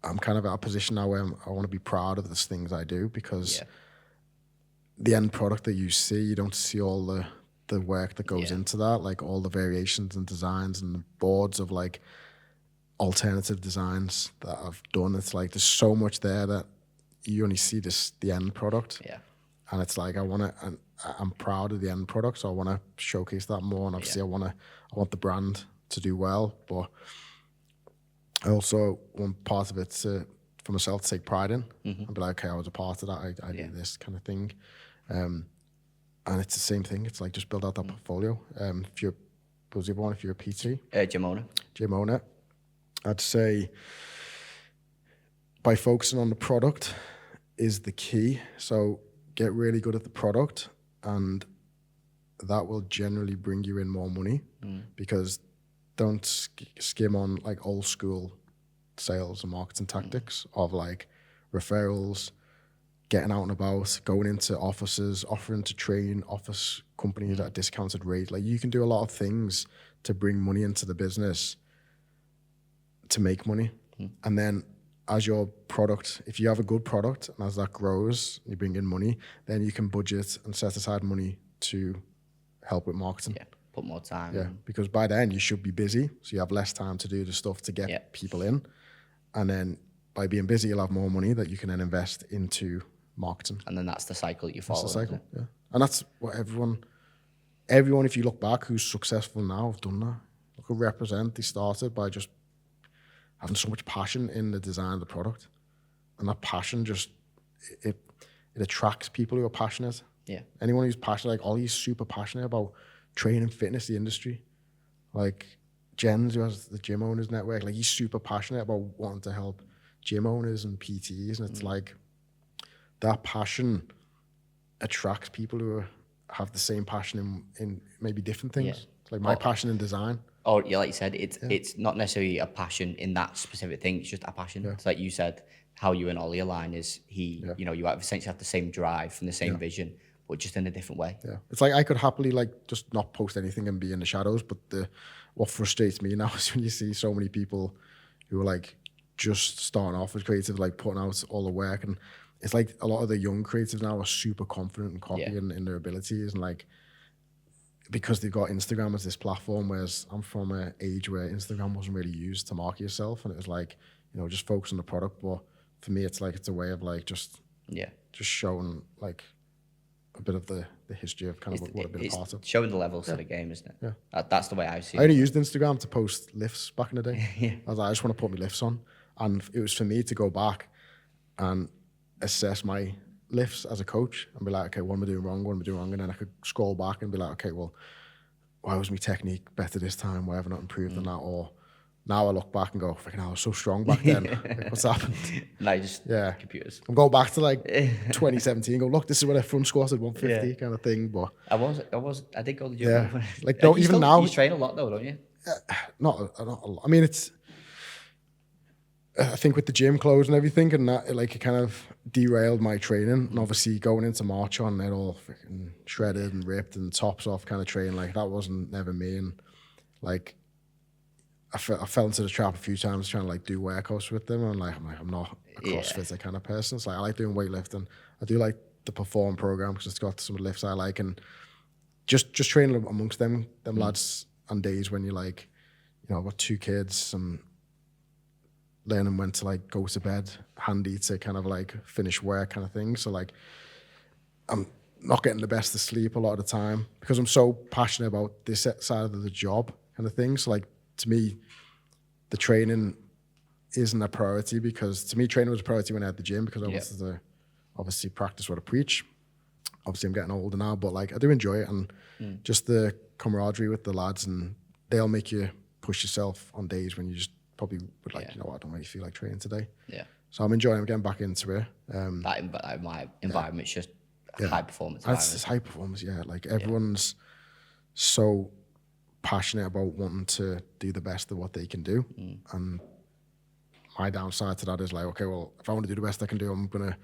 I'm kind of at a position now where I want to be proud of the things I do, because the end product that you see, you don't see all the work that goes into that, like all the variations and designs and the boards of like alternative designs that I've done. It's like there's so much there that you only see the end product. Yeah. And it's like I'm proud of the end product, so I want to showcase that more. And obviously I want the brand to do well, but I also want part of it for myself to take pride in and be like, okay, I was a part of that. I did this kind of thing. And it's the same thing. It's like, just build out that portfolio. If you're a PT? Gym owner. Gym owner. I'd say by focusing on the product is the key. So get really good at the product, and that will generally bring you in more money, because don't skim on like old school sales and marketing tactics of like referrals, getting out and about, going into offices, offering to train office companies at a discounted rate. Like, you can do a lot of things to bring money into the business to make money. And then as your product, if you have a good product and as that grows, you bring in money, then you can budget and set aside money to help with marketing. Yeah, put more time. Yeah, because by then you should be busy, so you have less time to do the stuff to get people in. And then by being busy, you'll have more money that you can then invest into marketing. And then that's the cycle you follow. That's the cycle, yeah. And that's what everyone, if you look back, who's successful now have done that. Look at Represent, they started by just having so much passion in the design of the product. And that passion just, it attracts people who are passionate. Yeah. Anyone who's passionate, like Ollie's super passionate about training, fitness, the industry. Like Jens, who has the Gym Owners Network, like he's super passionate about wanting to help gym owners and PTs. And it's like that passion attracts people who have the same passion in maybe different things. Yeah. Like my passion in design. Or yeah, like you said, it's not necessarily a passion in that specific thing. It's just a passion. Yeah. It's like you said, how you and Ollie align is you know, you essentially have the same drive and the same vision, but just in a different way. Yeah. It's like I could happily like just not post anything and be in the shadows, but what frustrates me now is when you see so many people who are like just starting off as creative, like putting out all the work, and it's like a lot of the young creatives now are super confident and cocky in their abilities, and like because they've got Instagram as this platform, whereas I'm from an age where Instagram wasn't really used to market yourself, and it was like, you know, just focus on the product. But for me, it's like it's a way of like just showing like a bit of the history of kind of what I've been a part of. Showing the levels of the game, isn't it? Yeah. That's the way I see it. I only used Instagram to post lifts back in the day. I was like, I just want to put my lifts on. And it was for me to go back and assess my lifts as a coach and be like, okay, what am I doing wrong? What am I doing wrong? And then I could scroll back and be like, okay, well, why was my technique better this time? Why have I not improved on that? Or now I look back and go, freaking hell, I was so strong back then. Like, what's happened? Now just computers. I'm going back to like 2017 and go, look, this is what I front squatted 150 kind of thing. But I did go to the gym. Yeah. Like, don't even now. You train a lot though, don't you? Not a lot. I mean, I think with the gym closed and everything, and that it kind of derailed my training. And obviously going into Marchon, they're all freaking shredded and ripped and tops off kind of training. Like that wasn't never me. And like I fell into the trap a few times trying to like do workouts with them. I'm not a CrossFitter kind of person. It's like I like doing weightlifting. I do like the Perform program because it's got some lifts I like, and just training amongst them lads on days when you're like, you know, I've got 2 kids and learning when to like go to bed, handy to kind of like finish work kind of thing. So like I'm not getting the best of sleep a lot of the time because I'm so passionate about this side of the job kind of thing. So like to me, the training isn't a priority because to me, training was a priority when I had the gym because I wanted to obviously practice what I preach. Obviously I'm getting older now, but like I do enjoy it, and just the camaraderie with the lads, and they'll make you push yourself on days when you just probably would like, you know what, I don't really feel like training today. Yeah. So I'm enjoying getting back into it. That my environment's just high performance. It's high performance, yeah. Like everyone's so passionate about wanting to do the best of what they can do. And my downside to that is like, okay, well, if I want to do the best I can do, I'm going to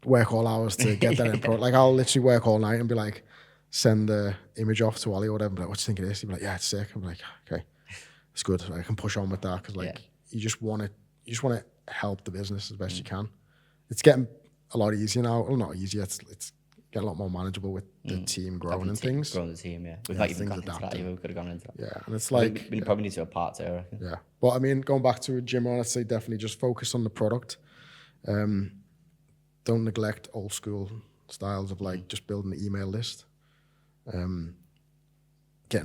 work all hours to get that in. Like I'll literally work all night and be like, send the image off to Ollie or whatever, be like, what do you think of this? He'd be like, yeah, it's sick. I'm like, okay, it's good. I can push on with that because like you just want to help the business as best you can. It's getting a lot easier now. Well, not easier. It's getting a lot more manageable with the team growing and things. Growing the team, yeah. We've not even gone into that. We could have gone into that. Yeah, and it's like we probably need to have part 2, I reckon. Yeah, but I mean, going back to a gym, I'd say definitely just focus on the product. Don't neglect old school styles of like just building an email list, getting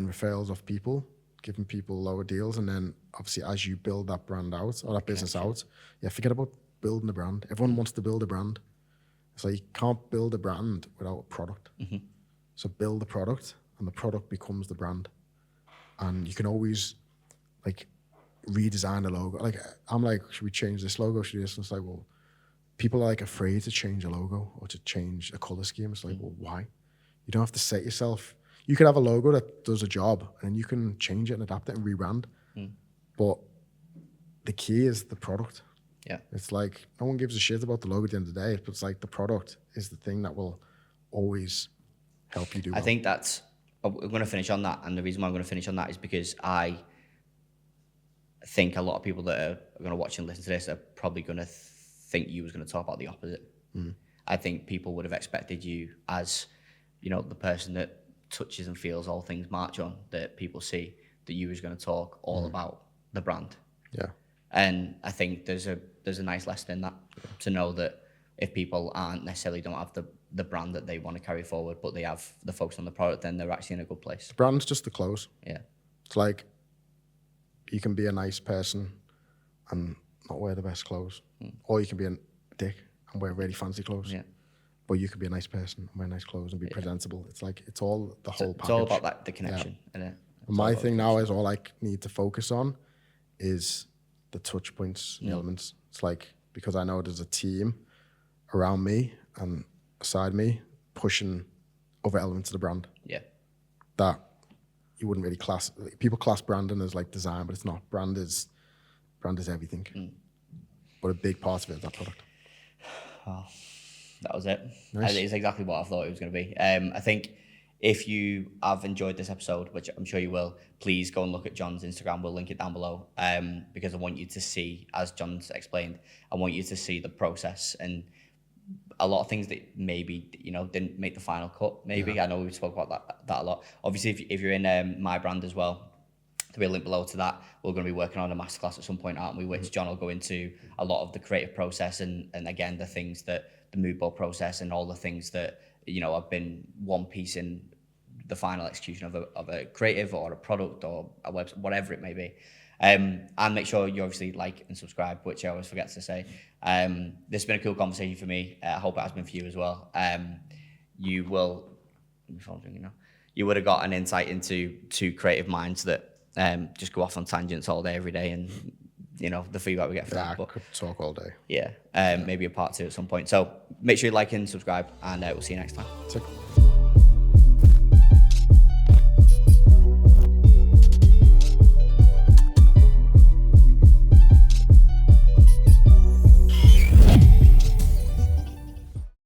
referrals off people, giving people lower deals, and then obviously as you build that brand out or that business out, forget about building a brand. Everyone wants to build a brand. So you can't build a brand without a product. So build the product, and the product becomes the brand. And you can always like redesign the logo. Like I'm like, should we change this logo? Should we do this? And it's like, well, people are like afraid to change a logo or to change a color scheme. It's like, well, why? You don't have to set yourself. You could have a logo that does a job, and you can change it and adapt it and rebrand. But the key is the product. Yeah, it's like no one gives a shit about the logo at the end of the day, but it's like the product is the thing that will always help you do. I think that's. I'm going to finish on that, and the reason why I'm going to finish on that is because I think a lot of people that are going to watch and listen to this are probably going to think you was going to talk about the opposite. I think people would have expected you as, you know, the person that touches and feels all things Marchon, that people see, that you was going to talk all about the brand. Yeah. And I think there's a nice lesson in that, to know that if people don't have the brand that they want to carry forward, but they have the focus on the product, then they're actually in a good place. The brand's just the clothes. Yeah. It's like you can be a nice person and not wear the best clothes. Or you can be a dick and wear really fancy clothes. Yeah. But you could be a nice person and wear nice clothes and be presentable. It's like, it's all the whole package. It's all about the connection, isn't it? And my thing now is all I need to focus on is the touch points and elements. It's like, because I know there's a team around me and beside me pushing other elements of the brand. Yeah. That you wouldn't really class. People class branding as like design, but it's not. Brand is everything. But a big part of it is that product. Oh, that was it. Nice. It's exactly what I thought it was going to be. I think if you have enjoyed this episode, which I'm sure you will, please go and look at John's Instagram. We'll link it down below, because I want you to see, as John's explained, I want you to see the process and a lot of things that maybe, you know, didn't make the final cut. Maybe I know we spoke about that a lot. Obviously, if you're in my brand as well, there'll be a link below to that. We're going to be working on a masterclass at some point, aren't we? Which John will go into a lot of the creative process and again the things that the mood board process and all the things that, you know, have been one piece in the final execution of a creative or a product or a website, whatever it may be. And make sure you obviously like and subscribe, which I always forget to say. This has been a cool conversation for me. I hope it has been for you as well. You would have got an insight into two creative minds that just go off on tangents all day, every day, and you know the feedback we get from that. I could talk all day. Yeah, maybe a part 2 at some point. So make sure you like and subscribe, and we'll see you next time.